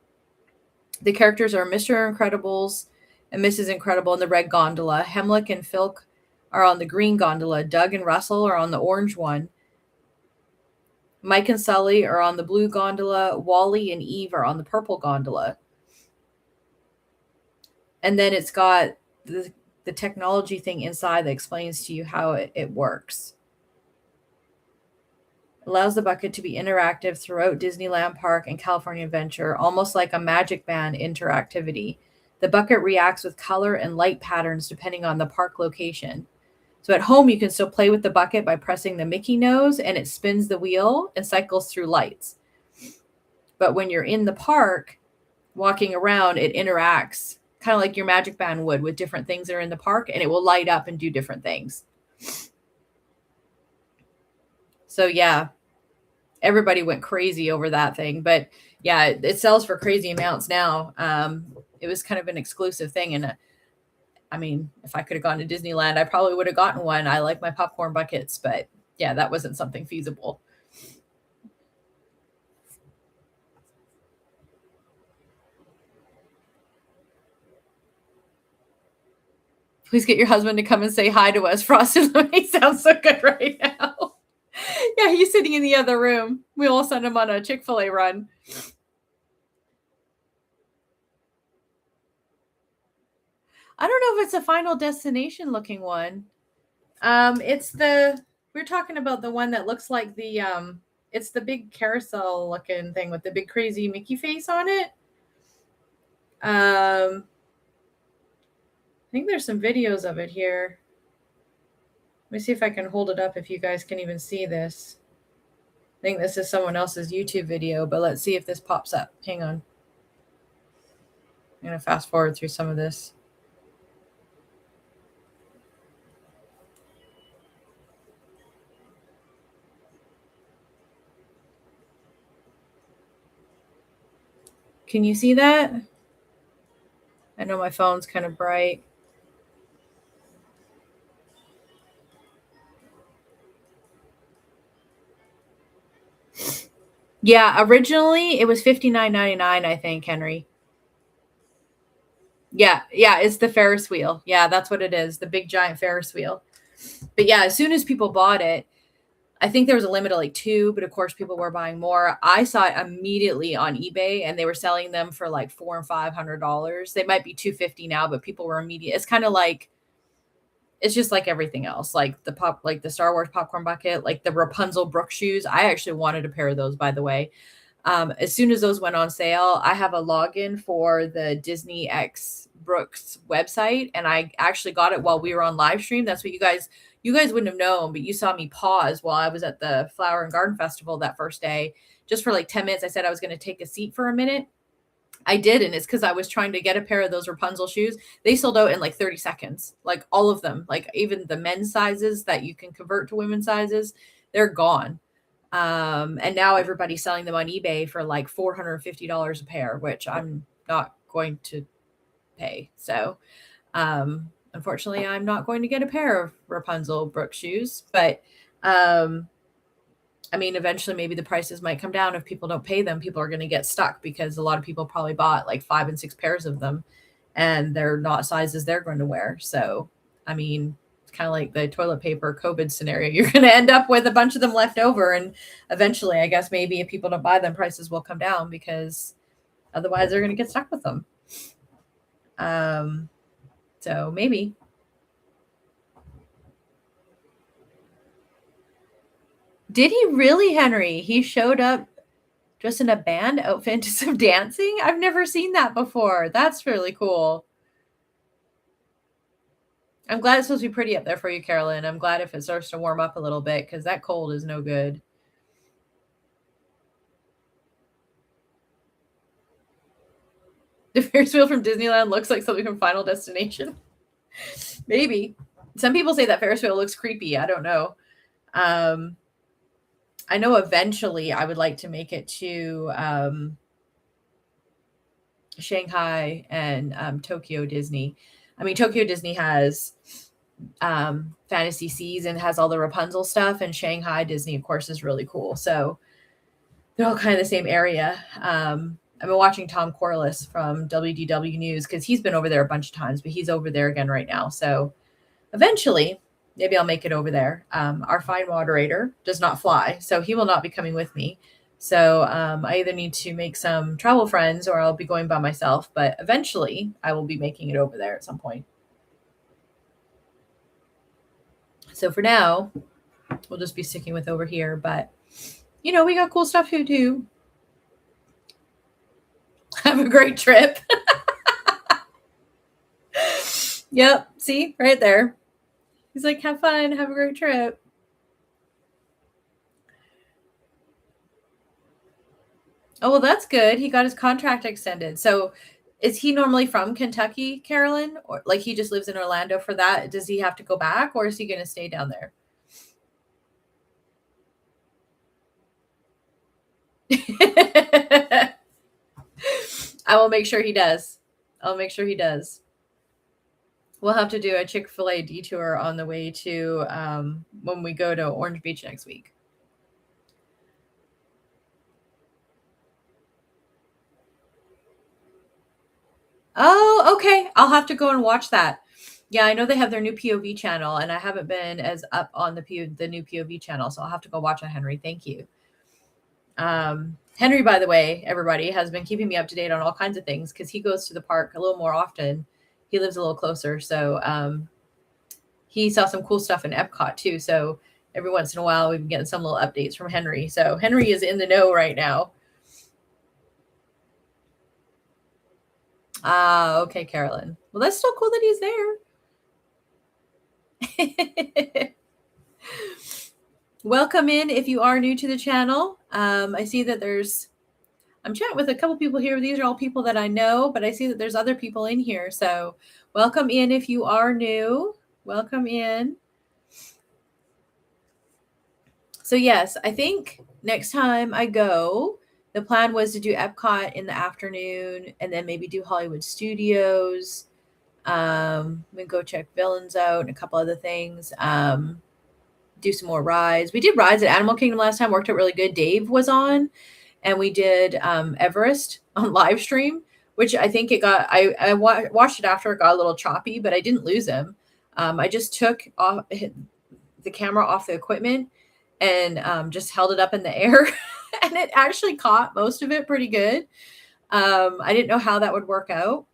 The characters are Mr. Incredibles and Mrs. Incredible in the red gondola. Hemlock and Filk are on the green gondola. Doug and Russell are on the orange one. Mike and Sully are on the blue gondola. Wally and Eve are on the purple gondola. And then it's got the technology thing inside that explains to you how it works. Allows the bucket to be interactive throughout Disneyland Park and California Adventure, almost like a Magic Band interactivity. The bucket reacts with color and light patterns depending on the park location. So at home, you can still play with the bucket by pressing the Mickey nose, and it spins the wheel and cycles through lights. But when you're in the park, walking around, it interacts kind of like your Magic Band would with different things that are in the park, and it will light up and do different things. So yeah, everybody went crazy over that thing. But yeah, it sells for crazy amounts now. It was kind of an exclusive thing. And I mean, if I could have gone to Disneyland, I probably would have gotten one. I like my popcorn buckets, but yeah, that wasn't something feasible. Please get your husband to come and say hi to us. Frosted Lemonade sounds so good right now. Yeah, he's sitting in the other room. We'll send him on a Chick-fil-A run. I don't know if it's a Final Destination looking one. We're talking about the one that looks like it's the big carousel looking thing with the big crazy Mickey face on it. I think there's some videos of it here. Let me see if I can hold it up if you guys can even see this. I think this is someone else's YouTube video, but let's see if this pops up. Hang on. I'm going to fast forward through some of this. Can you see that? I know my phone's kind of bright. Yeah, originally it was $59.99, I think, Henry. Yeah, it's the Ferris wheel. Yeah, that's what it is, the big giant Ferris wheel. But yeah, as soon as people bought it, I think there was a limit of like 2, but of course people were buying more. I saw it immediately on eBay, and they were selling them for like $400 and $500. They might be $250 now, but people were immediate. It's kind of like, it's just like everything else, like the Star Wars popcorn bucket, like the Rapunzel Brooke shoes. I actually wanted a pair of those, by the way. As soon as those went on sale, I have a login for the Disney X Brooks website, and I actually got it while we were on live stream. That's what you guys wouldn't have known, but you saw me pause while I was at the Flower and Garden Festival that first day just for like 10 minutes. I said I was going to take a seat for a minute. I did, and it's because I was trying to get a pair of those Rapunzel shoes. They sold out in like 30 seconds, like all of them, like even the men's sizes that you can convert to women's sizes, they're gone. And now everybody's selling them on eBay for like $450 a pair, which I'm not going to pay. So, unfortunately, I'm not going to get a pair of Rapunzel Brooks shoes, but, I mean, eventually maybe the prices might come down. If people don't pay them, people are going to get stuck because a lot of people probably bought like 5 and 6 pairs of them and they're not sizes they're going to wear. So, I mean, it's kind of like the toilet paper COVID scenario. You're going to end up with a bunch of them left over. And eventually, I guess maybe if people don't buy them, prices will come down because otherwise they're going to get stuck with them. So maybe. Did he really, Henry? He showed up dressed in a band outfit into some dancing? I've never seen that before. That's really cool. I'm glad it's supposed to be pretty up there for you, Carolyn. I'm glad if it starts to warm up a little bit because that cold is no good. The Ferris wheel from Disneyland looks like something from Final Destination. Maybe. Some people say that Ferris wheel looks creepy. I don't know. I know eventually I would like to make it to Shanghai and Tokyo Disney. I mean, Tokyo Disney has Fantasy Seas and has all the Rapunzel stuff, and Shanghai Disney, of course, is really cool. So they're all kind of the same area. I've been watching Tom Corliss from WDW News because he's been over there a bunch of times, but he's over there again right now. So eventually, maybe I'll make it over there. Our fine moderator does not fly, so he will not be coming with me. So I either need to make some travel friends or I'll be going by myself. But eventually, I will be making it over there at some point. So for now, we'll just be sticking with over here. But, you know, we got cool stuff to do. Have a great trip. Yep. See, right there. He's like, have fun. Have a great trip. Oh, well, that's good. He got his contract extended. So is he normally from Kentucky, Carolyn? Or like he just lives in Orlando for that? Does he have to go back or is he going to stay down there? I will make sure he does. I'll make sure he does. We'll have to do a Chick-fil-A detour on the way to when we go to Orange Beach next week. Oh, okay. I'll have to go and watch that. Yeah, I know they have their new POV channel, and I haven't been as up on the new POV channel, so I'll have to go watch it, Henry. Thank you. Henry, by the way, everybody, has been keeping me up to date on all kinds of things because he goes to the park a little more often. He lives a little closer, so he saw some cool stuff in Epcot too. So every once in a while, we've been getting some little updates from Henry. So Henry is in the know right now. Okay, Carolyn. Well, that's still cool that he's there. Welcome in if you are new to the channel. I see that I'm chatting with a couple people here. These are all people that I know, but I see that there's other people in here. So welcome in if you are new. Welcome in. So yes, I think next time I go, the plan was to do Epcot in the afternoon and then maybe do Hollywood Studios. We go check Villains out and a couple other things. Do some more rides. We did rides at Animal Kingdom last time. Worked out really good. Dave was on, and we did Everest on LiveStream, which I think it got. I watched it after it got a little choppy, but I didn't lose him. I just took off the camera off the equipment and just held it up in the air, and it actually caught most of it pretty good. I didn't know how that would work out,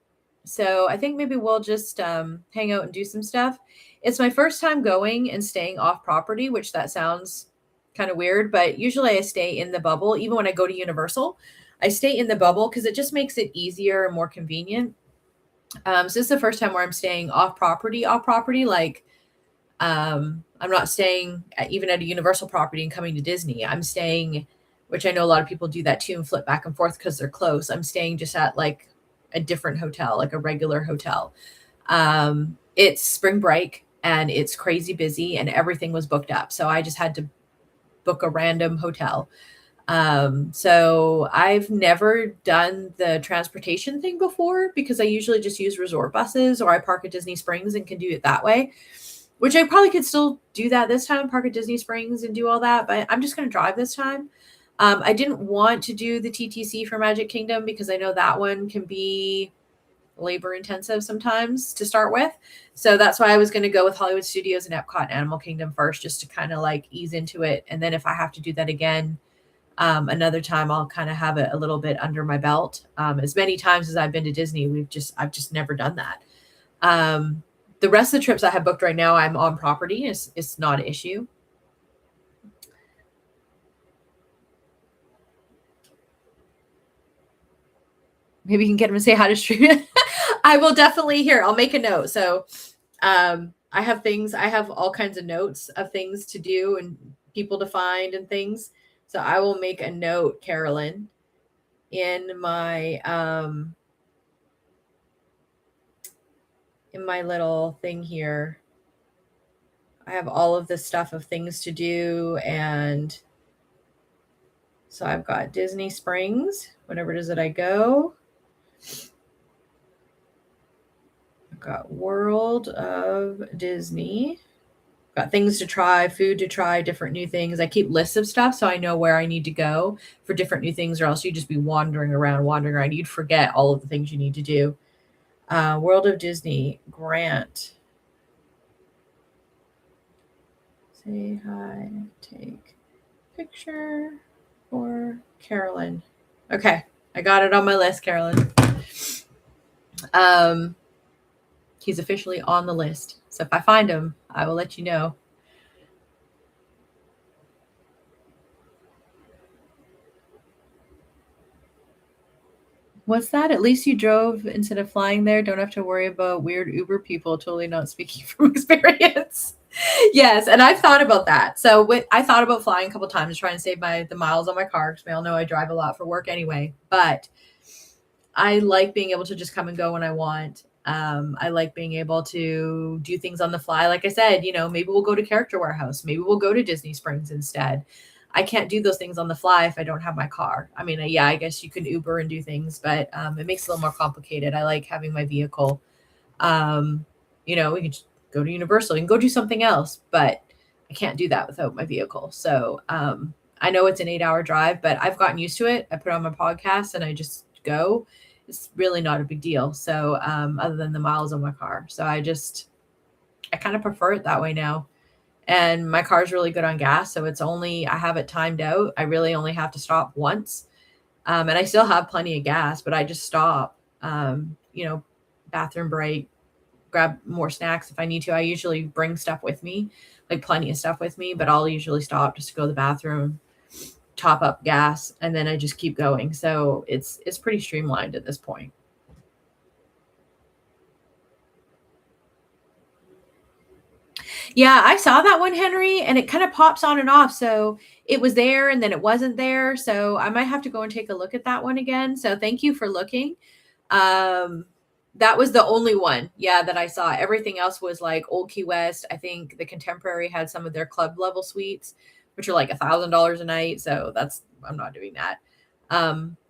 so I think maybe we'll just hang out and do some stuff. It's my first time going and staying off property, which that sounds kind of weird, but usually I stay in the bubble. Even when I go to Universal, I stay in the bubble because it just makes it easier and more convenient. So this is the first time where I'm staying off property. Like I'm not staying even at a Universal property and coming to Disney. I'm staying which I know a lot of people do that too and flip back and forth because they're close. I'm staying just at like a different hotel, like a regular hotel. It's spring break and it's crazy busy and everything was booked up. So I just had to book a random hotel. So I've never done the transportation thing before because I usually just use resort buses or I park at Disney Springs and can do it that way, which I probably could still do that this time, park at Disney Springs and do all that, but I'm just going to drive this time. I didn't want to do the TTC for Magic Kingdom because I know that one can be labor intensive sometimes to start with. So that's why I was going to go with Hollywood Studios and Epcot and Animal Kingdom first, just to kind of like ease into it. And then if I have to do that again, another time, I'll kind of have it a little bit under my belt. As many times as I've been to Disney, I've just never done that. The rest of the trips I have booked right now, I'm on property. It's not an issue. Maybe you can get him to say how to stream. I will definitely here. I'll make a note. So I have all kinds of notes of things to do and people to find and things. So I will make a note, Carolyn, in my little thing here. I have all of this stuff of things to do. And so I've got Disney Springs, whatever it is that I go. I've got World of Disney. Got things to try, food to try, different new things. I keep lists of stuff so I know where I need to go for different new things, or else you'd just be wandering around. You'd forget all of the things you need to do. World of Disney, Grant. Say hi, take picture for Carolyn. Okay, I got it on my list, Carolyn. He's officially on the list. So if I find him, I will let you know. What's that? At least you drove instead of flying there. Don't have to worry about weird Uber people. Totally not speaking from experience. Yes, and I've thought about that. So I thought about flying a couple times, trying to save the miles on my car, because we all know I drive a lot for work anyway. But I like being able to just come and go when I want. I like being able to do things on the fly. Like I said, maybe we'll go to Character Warehouse. Maybe we'll go to Disney Springs instead. I can't do those things on the fly if I don't have my car. I mean, yeah, I guess you can Uber and do things, but it makes it a little more complicated. I like having my vehicle. We can just go to Universal and go do something else, but I can't do that without my vehicle. So I know it's an 8-hour drive, but I've gotten used to it. I put on my podcast and I just go. It's really not a big deal. So other than the miles on my car. So I kind of prefer it that way now. And my car's really good on gas. So I have it timed out. I really only have to stop once. And I still have plenty of gas, but I just stop, bathroom break, grab more snacks if I need to. I usually bring stuff with me, like plenty of stuff with me, but I'll usually stop just to go to the bathroom, top up gas, and then I just keep going. So it's pretty streamlined at this point. Yeah, I saw that one, Henry, and it kind of pops on and off. So it was there and then it wasn't there. So I might have to go and take a look at that one again. So thank you for looking. That was the only one, that I saw. Everything else was like Old Key West. I think the Contemporary had some of their club level suites, which are like $1,000 a night. So I'm not doing that.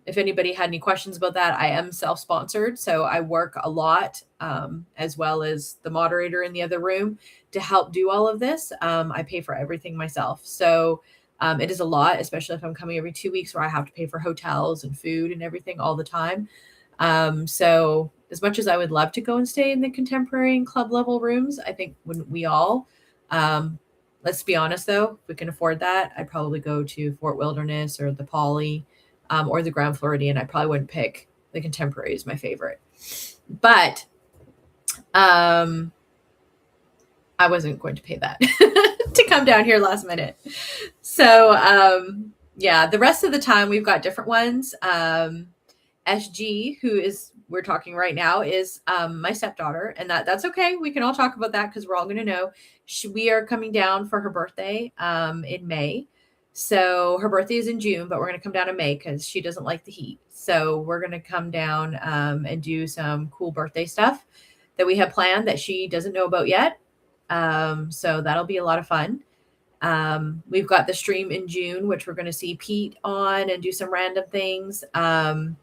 If anybody had any questions about that, I am self-sponsored. So I work a lot, as well as the moderator in the other room to help do all of this. I pay for everything myself. So it is a lot, especially if I'm coming every 2 weeks where I have to pay for hotels and food and everything all the time. So as much as I would love to go and stay in the Contemporary and club level rooms, I think when we all, let's be honest though, if we can afford that, I'd probably go to Fort Wilderness or the Poly, or the Grand Floridian. I probably wouldn't pick the Contemporary as my favorite, but I wasn't going to pay that to come down here last minute. So the rest of the time we've got different ones. SG, who we're talking right now, is my stepdaughter, and that's okay. We can all talk about that because we're all going to know. We are coming down for her birthday in May. So her birthday is in June, but we're going to come down in May because she doesn't like the heat. So we're going to come down and do some cool birthday stuff that we have planned that she doesn't know about yet. So that'll be a lot of fun. We've got the stream in June, which we're going to see Pete on and do some random things. The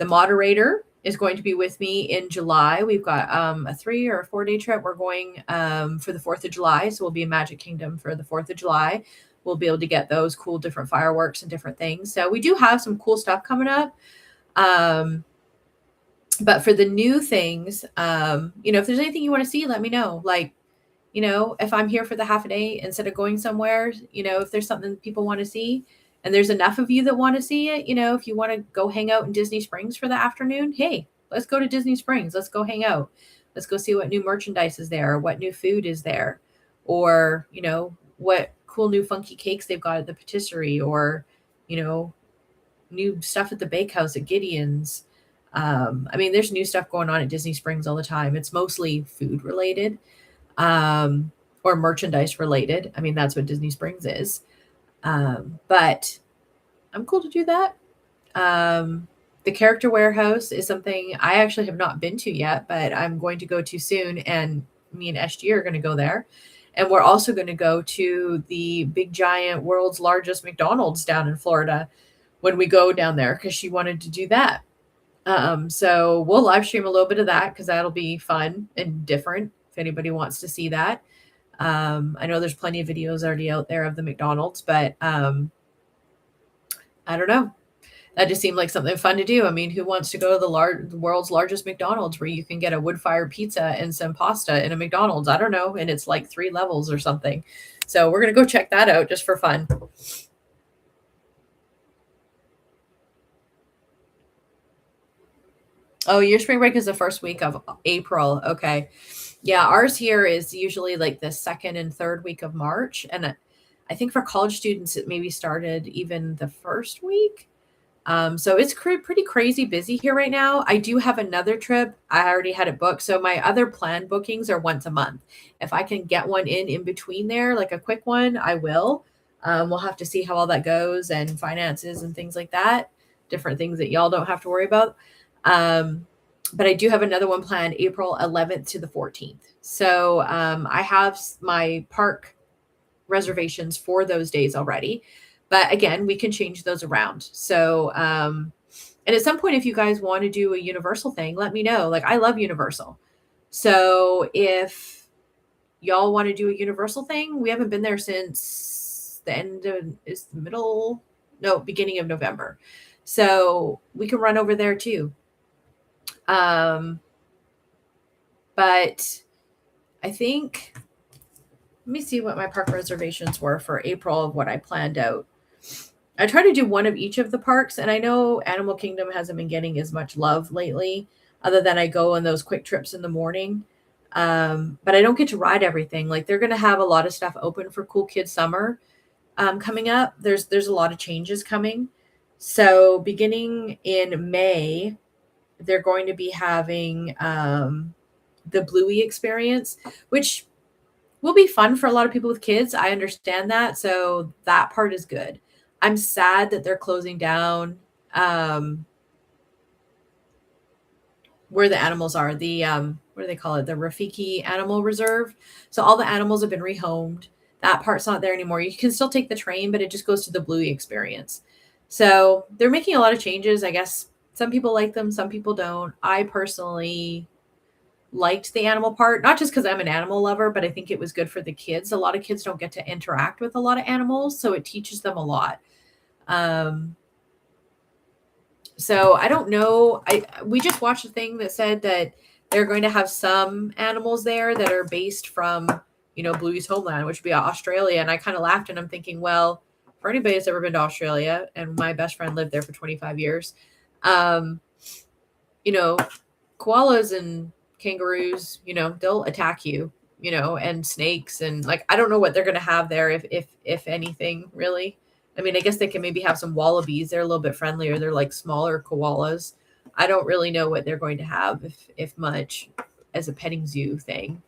moderator is going to be with me in July. We've got a 3 or a 4 day trip. We're going for the 4th of July. So we'll be in Magic Kingdom for the 4th of July. We'll be able to get those cool different fireworks and different things. So we do have some cool stuff coming up. But for the new things, if there's anything you want to see, let me know. Like, if I'm here for the half a day instead of going somewhere, if there's something people want to see and there's enough of you that want to see it, if you want to go hang out in Disney Springs for the afternoon, hey, let's go to Disney Springs. Let's go hang out. Let's go see what new merchandise is there, or what new food is there, or, what cool new funky cakes they've got at the patisserie, or, new stuff at the bakehouse at Gideon's. There's new stuff going on at Disney Springs all the time. It's mostly food related. Or merchandise related. That's what Disney Springs is. But I'm cool to do that. The character warehouse is something I actually have not been to yet, but I'm going to go to soon. And me and SG are going to go there. And we're also going to go to the big giant world's largest McDonald's down in Florida when we go down there, because she wanted to do that. So we'll live stream a little bit of that because that'll be fun and different if anybody wants to see that. I know there's plenty of videos already out there of the McDonald's, but I don't know. That just seemed like something fun to do. Who wants to go to the world's largest McDonald's where you can get a wood-fired pizza and some pasta in a McDonald's? I don't know. And it's like 3 levels or something. So we're going to go check that out just for fun. Oh, your spring break is the first week of April. Okay. Yeah, ours here is usually like the 2nd and 3rd week of March. And I think for college students, it maybe started even the 1st week. So it's pretty crazy busy here right now. I do have another trip. I already had it booked. So my other planned bookings are once a month. If I can get one in between there, like a quick one, I will. We'll have to see how all that goes and finances and things like that. Different things that y'all don't have to worry about. But I do have another one planned April 11th to the 14th. So I have my park reservations for those days already. But again, we can change those around. So, and at some point, if you guys want to do a Universal thing, let me know. Like, I love Universal. So if y'all want to do a Universal thing, we haven't been there since beginning of November. So we can run over there too. But I think, let me see what my park reservations were for April of what I planned out. I try to do one of each of the parks, and I know Animal Kingdom hasn't been getting as much love lately, other than I go on those quick trips in the morning. But I don't get to ride everything. Like, they're going to have a lot of stuff open for Cool Kids Summer coming up. There's a lot of changes coming. So beginning in May, they're going to be having the Bluey experience, which will be fun for a lot of people with kids. I understand that. So that part is good. I'm sad that they're closing down where the animals are. The, what do they call it? The Rafiki Animal Reserve. So all the animals have been rehomed. That part's not there anymore. You can still take the train, but it just goes to the Bluey experience. So they're making a lot of changes. I guess some people like them, some people don't. I personally liked the animal part, not just because I'm an animal lover, but I think it was good for the kids. A lot of kids don't get to interact with a lot of animals, so it teaches them a lot. So I don't know. We just watched a thing that said that they're going to have some animals there that are based from, Bluey's homeland, which would be Australia. And I kind of laughed, and I'm thinking, well, for anybody that's ever been to Australia, and my best friend lived there for 25 years, koalas and kangaroos, they'll attack you, and snakes, and like, I don't know what they're going to have there, if anything, really. I guess they can maybe have some wallabies. They're a little bit friendlier. They're like smaller koalas. I don't really know what they're going to have, if much, as a petting zoo thing.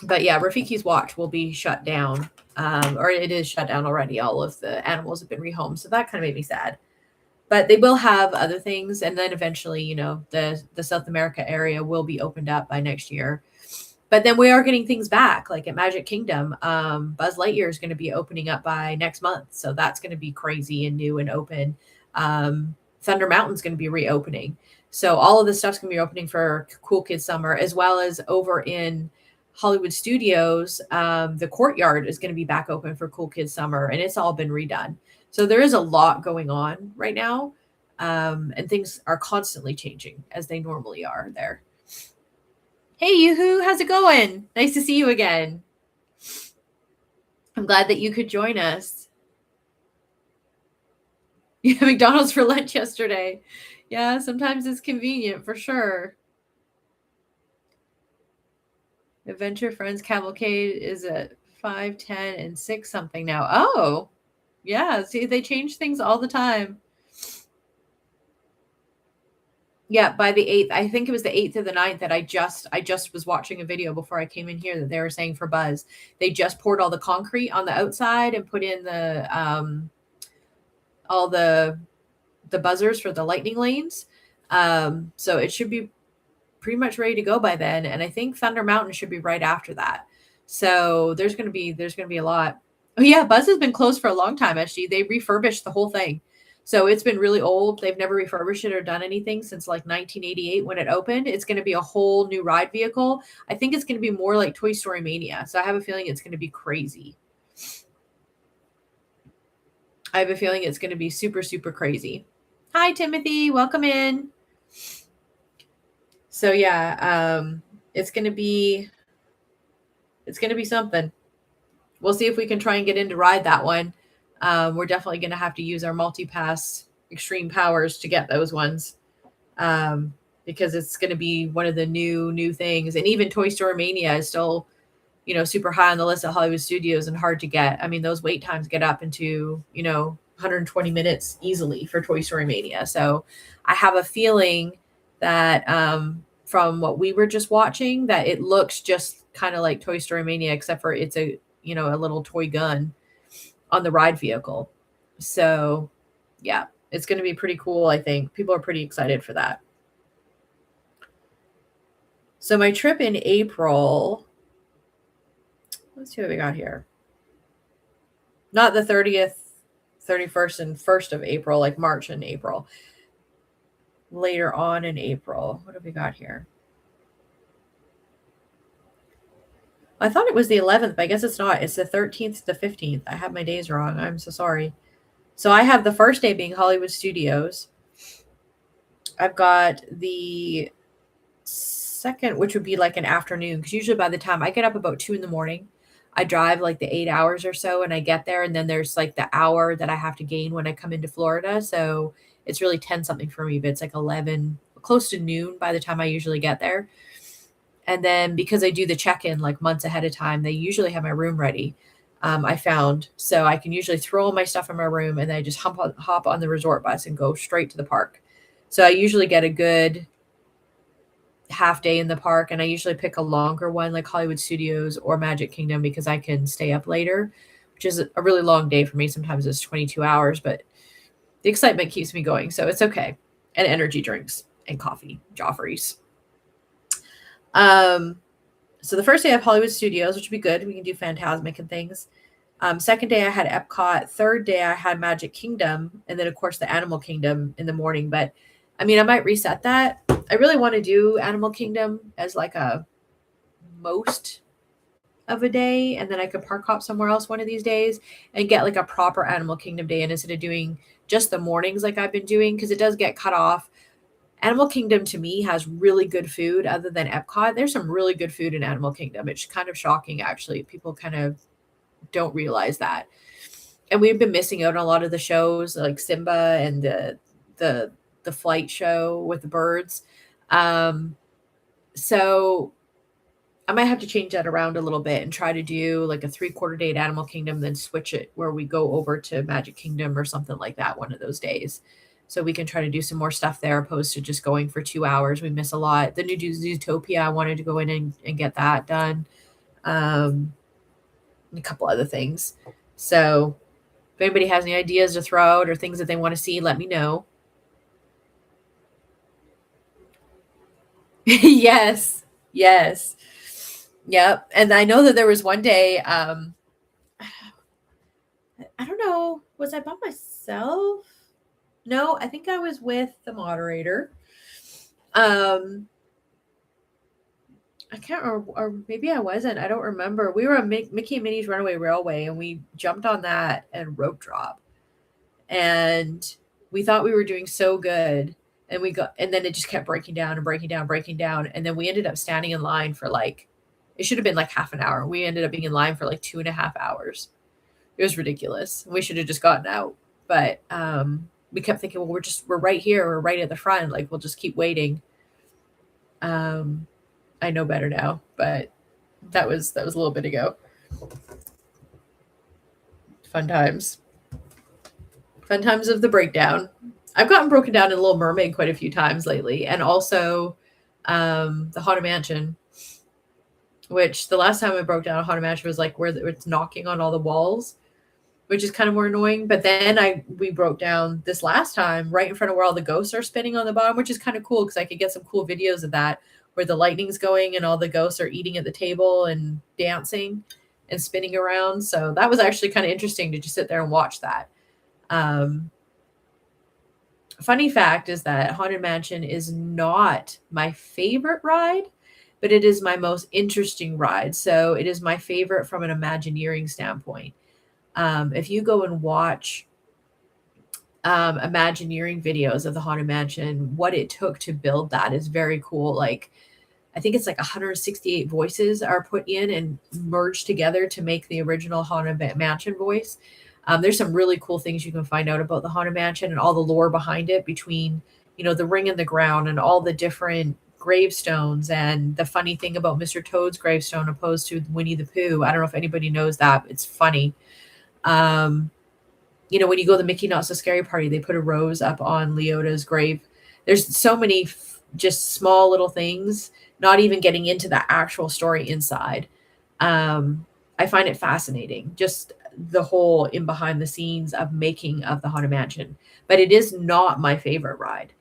But yeah, Rafiki's Watch will be shut down, or it is shut down already. All of the animals have been rehomed, so that kind of made me sad. But they will have other things, and then eventually, the South America area will be opened up by next year. But then we are getting things back, like at Magic Kingdom. Buzz Lightyear is going to be opening up by next month, so that's going to be crazy and new and open. Thunder Mountain's going to be reopening, so all of this stuff's going to be opening for Cool Kids Summer, as well as over in Hollywood Studios. The courtyard is going to be back open for Cool Kids Summer, and it's all been redone. So there is a lot going on right now, and things are constantly changing as they normally are there. Hey, Yoo-hoo, how's it going? Nice to see you again. I'm glad that you could join us. You had McDonald's for lunch yesterday. Yeah, sometimes it's convenient for sure. Adventure Friends Cavalcade is at 5, 10, and 6 something now. Oh, yeah. See, they change things all the time. Yeah, by the 8th, I think it was the 8th or the 9th that I just was watching a video before I came in here that they were saying for Buzz, they just poured all the concrete on the outside and put in the all the buzzers for the lightning lanes. So it should be pretty much ready to go by then, and I think Thunder Mountain should be right after that. So there's going to be a lot. Oh yeah, Buzz has been closed for a long time. Actually, they refurbished the whole thing. So it's been really old. They've never refurbished it or done anything since like 1988 when it opened. It's going to be a whole new ride vehicle. I think it's going to be more like Toy Story Mania. So I have a feeling it's going to be crazy. I have a feeling it's going to be super, super crazy. Hi, Timothy. Welcome in. So yeah, it's going to be something. We'll see if we can try and get in to ride that one. We're definitely going to have to use our multi-pass extreme powers to get those ones, because it's going to be one of the new things. And even Toy Story Mania is still, super high on the list at Hollywood Studios and hard to get. I mean, those wait times get up into, 120 minutes easily for Toy Story Mania. So I have a feeling that from what we were just watching, that it looks just kind of like Toy Story Mania, except for it's a little toy gun on the ride vehicle. So yeah, it's going to be pretty cool. I think people are pretty excited for that. So my trip in April, let's see what we got here. Not the 30th, 31st, and 1st of April, like March and April. Later on in April. What have we got here? I thought it was the 11th, but I guess it's not. It's the 13th to the 15th. I have my days wrong. I'm so sorry. So I have the first day being Hollywood Studios. I've got the second, which would be like an afternoon, because usually by the time I get up about 2 a.m, I drive like the 8 hours or so, and I get there, and then there's like the hour that I have to gain when I come into Florida. So it's really 10 something for me, but it's like 11, close to noon by the time I usually get there. And then because I do the check-in like months ahead of time, they usually have my room ready. I found, so I can usually throw all my stuff in my room, and then I just hop on the resort bus and go straight to the park. So I usually get a good half day in the park, and I usually pick a longer one like Hollywood Studios or Magic Kingdom because I can stay up later, which is a really long day for me. Sometimes it's 22 hours, but the excitement keeps me going, so it's okay. And energy drinks and coffee, Joffrey's. So the first day I have Hollywood Studios, which would be good. We can do Phantasmic and things. Second day I had Epcot. Third day I had Magic Kingdom, and then of course the Animal Kingdom in the morning. But I mean, I might reset that. I really want to do Animal Kingdom as like a most of a day, and then I could park hop somewhere else one of these days and get like a proper Animal Kingdom day, and instead of doing just the mornings like I've been doing, because it does get cut off. Animal Kingdom to me has really good food other than Epcot. There's some really good food in Animal Kingdom. It's kind of shocking, actually. People kind of don't realize that. And we've been missing out on a lot of the shows like Simba and the flight show with the birds. So I might have to change that around a little bit and try to do like a 3/4 day at Animal Kingdom, then switch it where we go over to Magic Kingdom or something like that one of those days. So we can try to do some more stuff there opposed to just going for 2 hours. We miss a lot. The new Zootopia, I wanted to go in and get that done. and a couple other things. So if anybody has any ideas to throw out or things that they want to see, let me know. Yes. Yes. Yep. And I know that there was one day, I don't know, was I by myself? No, I think I was with the moderator. I can't remember, or maybe I wasn't. I don't remember. We were on Mickey and Minnie's Runaway Railway, and we jumped on that and rope drop. And we thought we were doing so good. And then it just kept breaking down and breaking down, breaking down. And then we ended up standing in line for like, it should have been like half an hour. We ended up being in line for like 2.5 hours. It was ridiculous. We should have just gotten out. But we kept thinking, well, we're right here. We're right at the front. Like, we'll just keep waiting. I know better now, but that was a little bit ago. Fun times of the breakdown. I've gotten broken down in Little Mermaid quite a few times lately, and also the Haunted Mansion, which the last time I broke down a Haunted Mansion was like where it's knocking on all the walls, which is kind of more annoying. But then we broke down this last time right in front of where all the ghosts are spinning on the bottom, which is kind of cool because I could get some cool videos of that where the lightning's going and all the ghosts are eating at the table and dancing and spinning around. So that was actually kind of interesting to just sit there and watch that. Funny fact is that Haunted Mansion is not my favorite ride, but it is my most interesting ride. So it is my favorite from an Imagineering standpoint. If you go and watch Imagineering videos of the Haunted Mansion, what it took to build that is very cool. Like, I think it's like 168 voices are put in and merged together to make the original Haunted Mansion voice. There's some really cool things you can find out about the Haunted Mansion and all the lore behind it, between, the ring in the ground and all the different gravestones. And the funny thing about Mr. Toad's gravestone opposed to Winnie the Pooh, I don't know if anybody knows that. It's funny. When you go to the Mickey Not So Scary Party, they put a rose up on Leota's grave. There's so many just small little things, not even getting into the actual story inside. I find it fascinating, just the whole in behind the scenes of making of the Haunted Mansion. But it is not my favorite ride.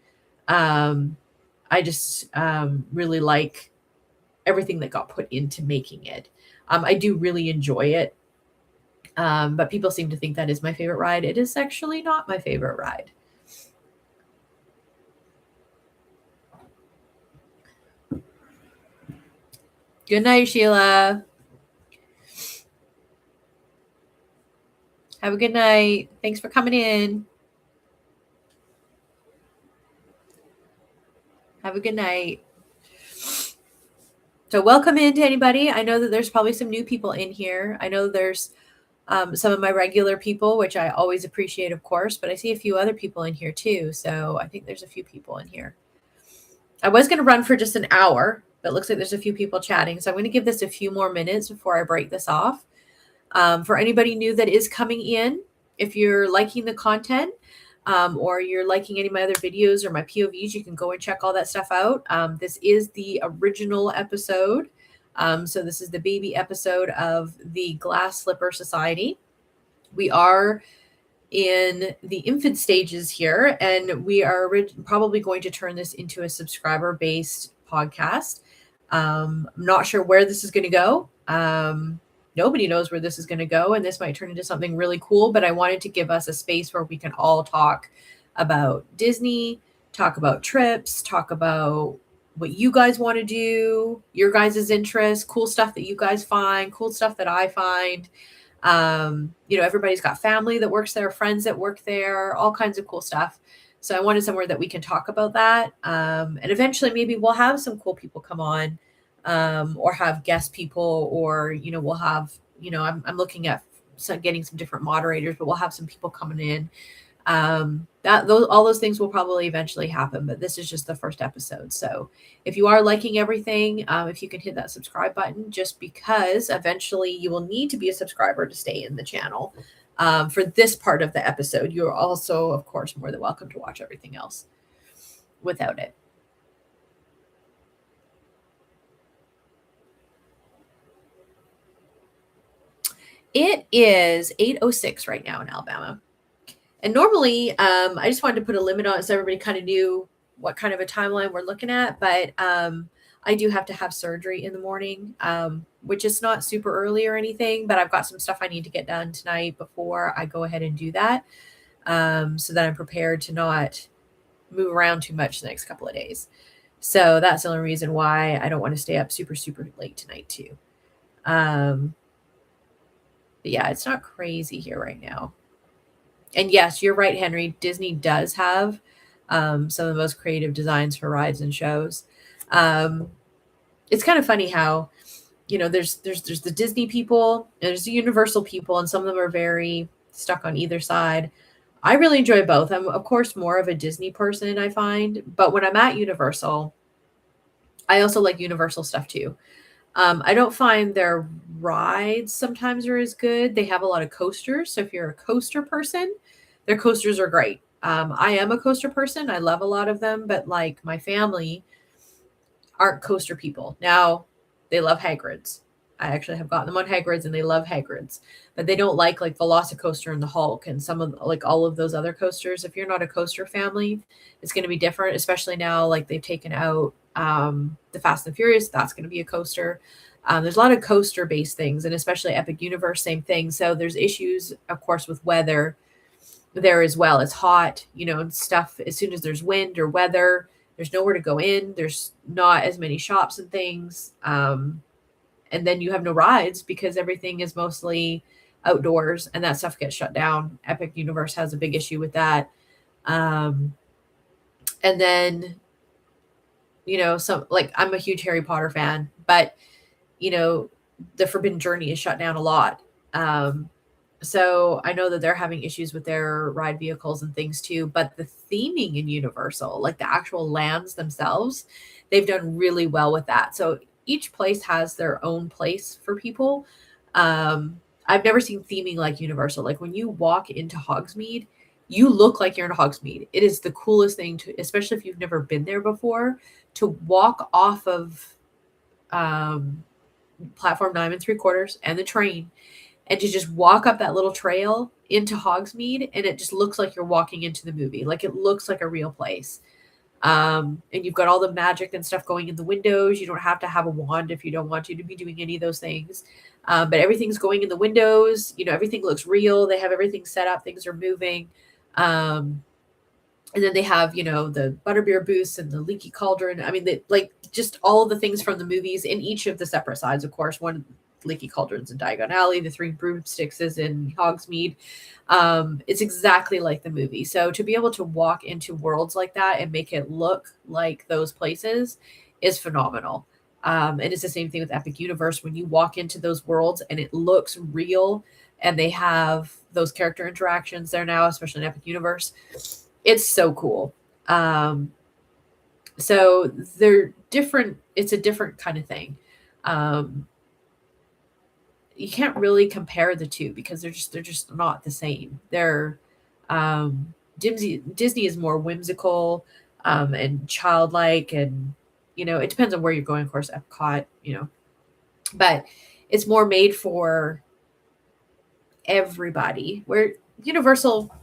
I just really like everything that got put into making it. I do really enjoy it. But people seem to think that is my favorite ride. It is actually not my favorite ride. Good night, Sheila. Have a good night. Thanks for coming in. Have a good night. So welcome in to anybody. I know that there's probably some new people in here. I know there's some of my regular people, which I always appreciate, of course, but I see a few other people in here too. So I think there's a few people in here. I was going to run for just an hour, but it looks like there's a few people chatting. So I'm going to give this a few more minutes before I break this off. For anybody new that is coming in, if you're liking the content or you're liking any of my other videos or my POVs, you can go and check all that stuff out. This is the original episode. So this is the baby episode of the Glass Slipper Society. We are in the infant stages here, and we are probably going to turn this into a subscriber-based podcast. I'm not sure where this is going to go. Nobody knows where this is going to go, and this might turn into something really cool, but I wanted to give us a space where we can all talk about Disney, talk about trips, talk about what you guys want to do, your guys' interests, cool stuff that you guys find, cool stuff that I find. Everybody's got family that works there, friends that work there, all kinds of cool stuff. So I wanted somewhere that we can talk about that. And eventually maybe we'll have some cool people come on, or have guest people, or, we'll have, I'm looking at getting some different moderators, but we'll have some people coming in. All those things will probably eventually happen, but this is just the first episode. So if you are liking everything, if you can hit that subscribe button, just because eventually you will need to be a subscriber to stay in the channel. For this part of the episode, you're also, of course, more than welcome to watch everything else without it. It is 8:06 right now in Alabama. And normally, I just wanted to put a limit on it so everybody kind of knew what kind of a timeline we're looking at. But I do have to have surgery in the morning, which is not super early or anything. But I've got some stuff I need to get done tonight before I go ahead and do that, so that I'm prepared to not move around too much the next couple of days. So that's the only reason why I don't want to stay up super, super late tonight, too. But yeah, it's not crazy here right now. And yes, you're right, Henry. Disney does have some of the most creative designs for rides and shows. Um, it's kind of funny how, there's the Disney people, there's the Universal people, and some of them are very stuck on either side. I really enjoy both. I'm of course more of a Disney person, I find, but when I'm at Universal, I also like Universal stuff too. I don't find their rides sometimes are as good. They have a lot of coasters. So if you're a coaster person, their coasters are great. I am a coaster person. I love a lot of them, but like my family aren't coaster people. Now they love Hagrid's. I actually have gotten them on Hagrid's and they love Hagrid's, but they don't like Velocicoaster and the Hulk and some of like all of those other coasters. If you're not a coaster family, it's going to be different, especially now like they've taken out the Fast and Furious. That's going to be a coaster. There's a lot of coaster based things, and especially Epic Universe, same thing. So there's issues, of course, with weather there as well. It's hot, and stuff. As soon as there's wind or weather, there's nowhere to go in. There's not as many shops and things. And then you have no rides because everything is mostly outdoors and that stuff gets shut down. Epic Universe has a big issue with that. And then, some like I'm a huge Harry Potter fan, but the Forbidden Journey is shut down a lot. So I know that they're having issues with their ride vehicles and things too, but the theming in Universal, like the actual lands themselves, they've done really well with that. So each place has their own place for people. I've never seen theming like Universal. Like when you walk into Hogsmeade, you look like you're in Hogsmeade. It is the coolest thing to, especially if you've never been there before, to walk off of platform 9 3/4 and the train and to just walk up that little trail into Hogsmeade, and it just looks like you're walking into the movie. Like it looks like a real place. And you've got all the magic and stuff going in the windows. You don't have to have a wand if you don't want to be doing any of those things. But everything's going in the windows. Everything looks real. They have everything set up. Things are moving. And then they have, the butterbeer booths and the leaky cauldron. I mean, just all of the things from the movies in each of the separate sides, of course. One leaky cauldrons in Diagon Alley, the Three Broomsticks is in Hogsmeade. It's exactly like the movie. So to be able to walk into worlds like that and make it look like those places is phenomenal. And it's the same thing with Epic Universe. When you walk into those worlds and it looks real and they have those character interactions there now, especially in Epic Universe, it's so cool. So they're different. It's a different kind of thing. You can't really compare the two because they're just not the same. They're Disney is more whimsical and childlike, and it depends on where you're going. Of course, Epcot, but it's more made for everybody. Where Universal,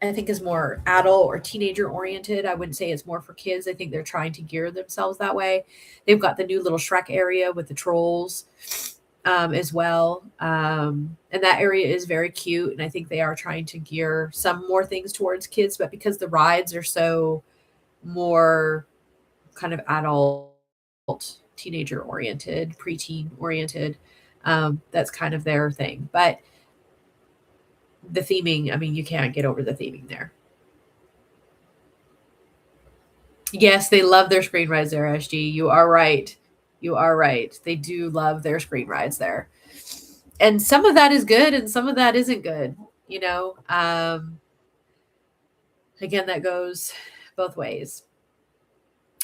I think, is more adult or teenager oriented. I wouldn't say it's more for kids. I think they're trying to gear themselves that way. They've got the new little Shrek area with the trolls as well. And that area is very cute. And I think they are trying to gear some more things towards kids, but because the rides are so more kind of adult, teenager oriented, preteen oriented, that's kind of their thing. But the theming, I mean, you can't get over the theming there. Yes, they love their screen rides there, SG. You are right. You are right. They do love their screen rides there. And some of that is good and some of that isn't good, Again, that goes both ways.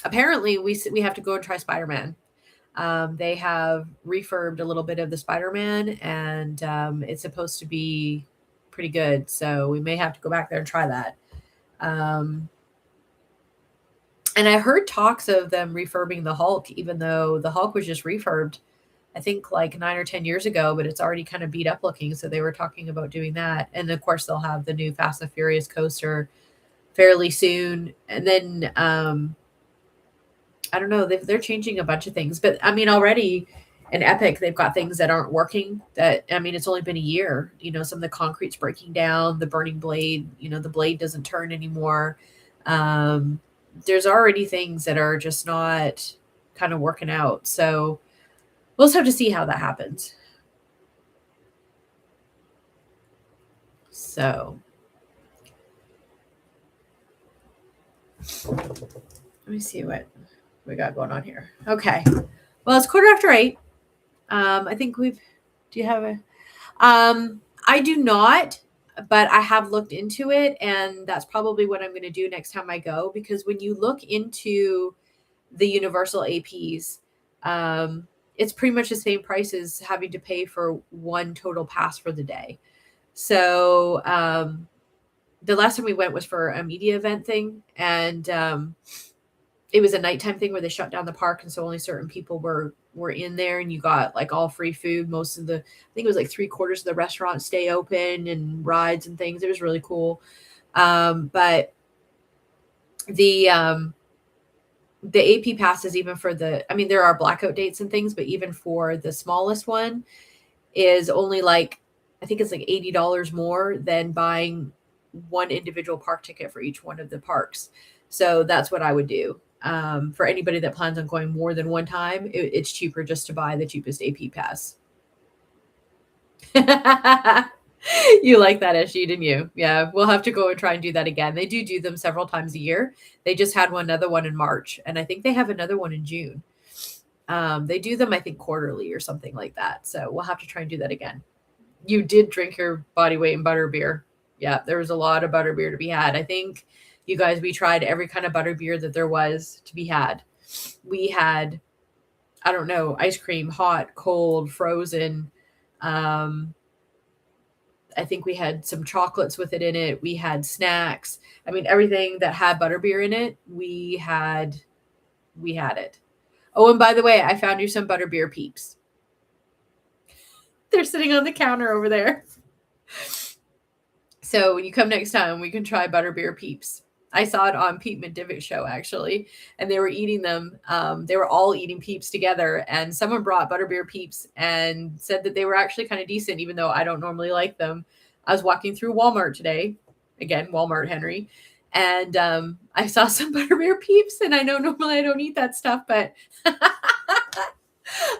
Apparently, we have to go and try Spider-Man. They have refurbed a little bit of the Spider-Man, and it's supposed to be pretty good. So we may have to go back there and try that. And I heard talks of them refurbing the Hulk, even though the Hulk was just refurbed I think like 9 or 10 years ago, but it's already kind of beat up looking. So they were talking about doing that. And of course, they'll have the new Fast and Furious coaster fairly soon. And then I don't know, they're changing a bunch of things. But I mean, already in Epic, they've got things that aren't working. That, I mean, it's only been a year. You know, some of the concrete's breaking down, the burning blade, you know, the blade doesn't turn anymore. There's already things that are just not kind of working out. So we'll just have to see how that happens. So let me see what we got going on here. Okay. Well, it's 8:15. I think do you have a, I do not, but I have looked into it, and that's probably what I'm going to do next time I go, because when you look into the Universal APs, it's pretty much the same price as having to pay for one total pass for the day. So, the last time we went was for a media event thing, and it was a nighttime thing where they shut down the park, and so only certain people were in there, and you got like all free food. Most of the, I think it was like 3/4 of the restaurant stay open, and rides and things. It was really cool. But the AP passes, even for the, I mean, there are blackout dates and things, but even for the smallest one, is only like, I think it's like $80 more than buying one individual park ticket for each one of the parks. So that's what I would do. For anybody that plans on going more than one time, it's cheaper just to buy the cheapest AP pass. You like that, SG, didn't you? Yeah, we'll have to go and try and do that again. They do them several times a year. They just had another one in March, and I think they have another one in June. They do them, I think, quarterly or something like that. So we'll have to try and do that again. You did drink your body weight in butterbeer. Yeah, there was a lot of butterbeer to be had. I think, you guys, we tried every kind of butterbeer that there was to be had. We had, I don't know, ice cream, hot, cold, frozen. I think we had some chocolates with it in it. We had snacks. I mean, everything that had butterbeer in it, we had it. Oh, and by the way, I found you some butterbeer peeps. They're sitting on the counter over there. So when you come next time, we can try butterbeer peeps. I saw it on Pete McDivic's show, actually, and they were eating them. They were all eating peeps together, and someone brought butterbeer peeps and said that they were actually kind of decent, even though I don't normally like them. I was walking through Walmart today, again, Walmart Henry, and I saw some butterbeer peeps, and I know normally I don't eat that stuff, but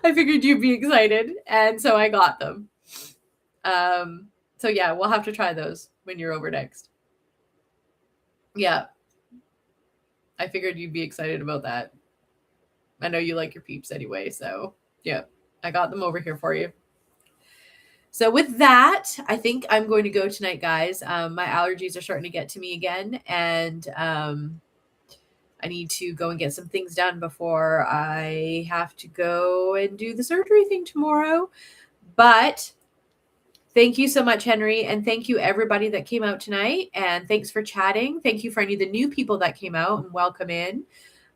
I figured you'd be excited, and so I got them. So yeah, we'll have to try those when you're over next. Yeah. I figured you'd be excited about that. I know you like your peeps anyway, so yeah, I got them over here for you. So with that, I think I'm going to go tonight, guys. My allergies are starting to get to me again, and I need to go and get some things done before I have to go and do the surgery thing tomorrow. But thank you so much, Henry. And thank you, everybody that came out tonight. And thanks for chatting. Thank you for any of the new people that came out, and welcome in.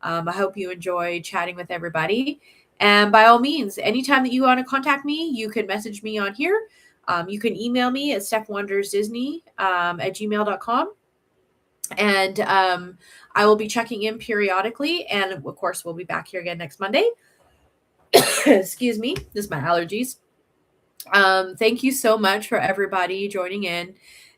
I hope you enjoyed chatting with everybody. And by all means, anytime that you want to contact me, you can message me on here. You can email me at stephwandersdisney at gmail.com. And I will be checking in periodically. And of course, we'll be back here again next Monday. Excuse me. This is my allergies. Thank you so much for everybody joining in,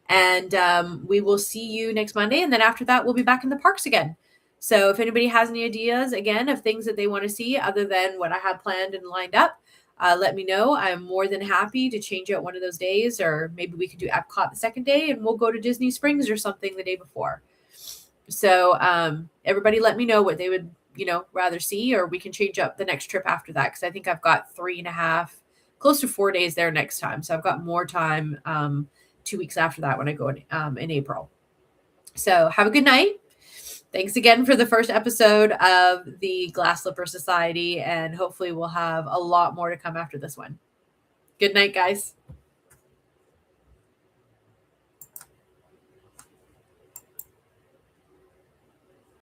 and we will see you next Monday. And then after that, we'll be back in the parks again. So if anybody has any ideas, again, of things that they want to see other than what I have planned and lined up, let me know. I'm more than happy to change out one of those days, or maybe we could do Epcot the second day and we'll go to Disney Springs or something the day before. So everybody let me know what they would, rather see, or we can change up the next trip after that, because I think I've got 3.5, close to 4 days there next time. So I've got more time 2 weeks after that when I go in April. So have a good night. Thanks again for the first episode of the Glass Slipper Society, and hopefully we'll have a lot more to come after this one. Good night, guys.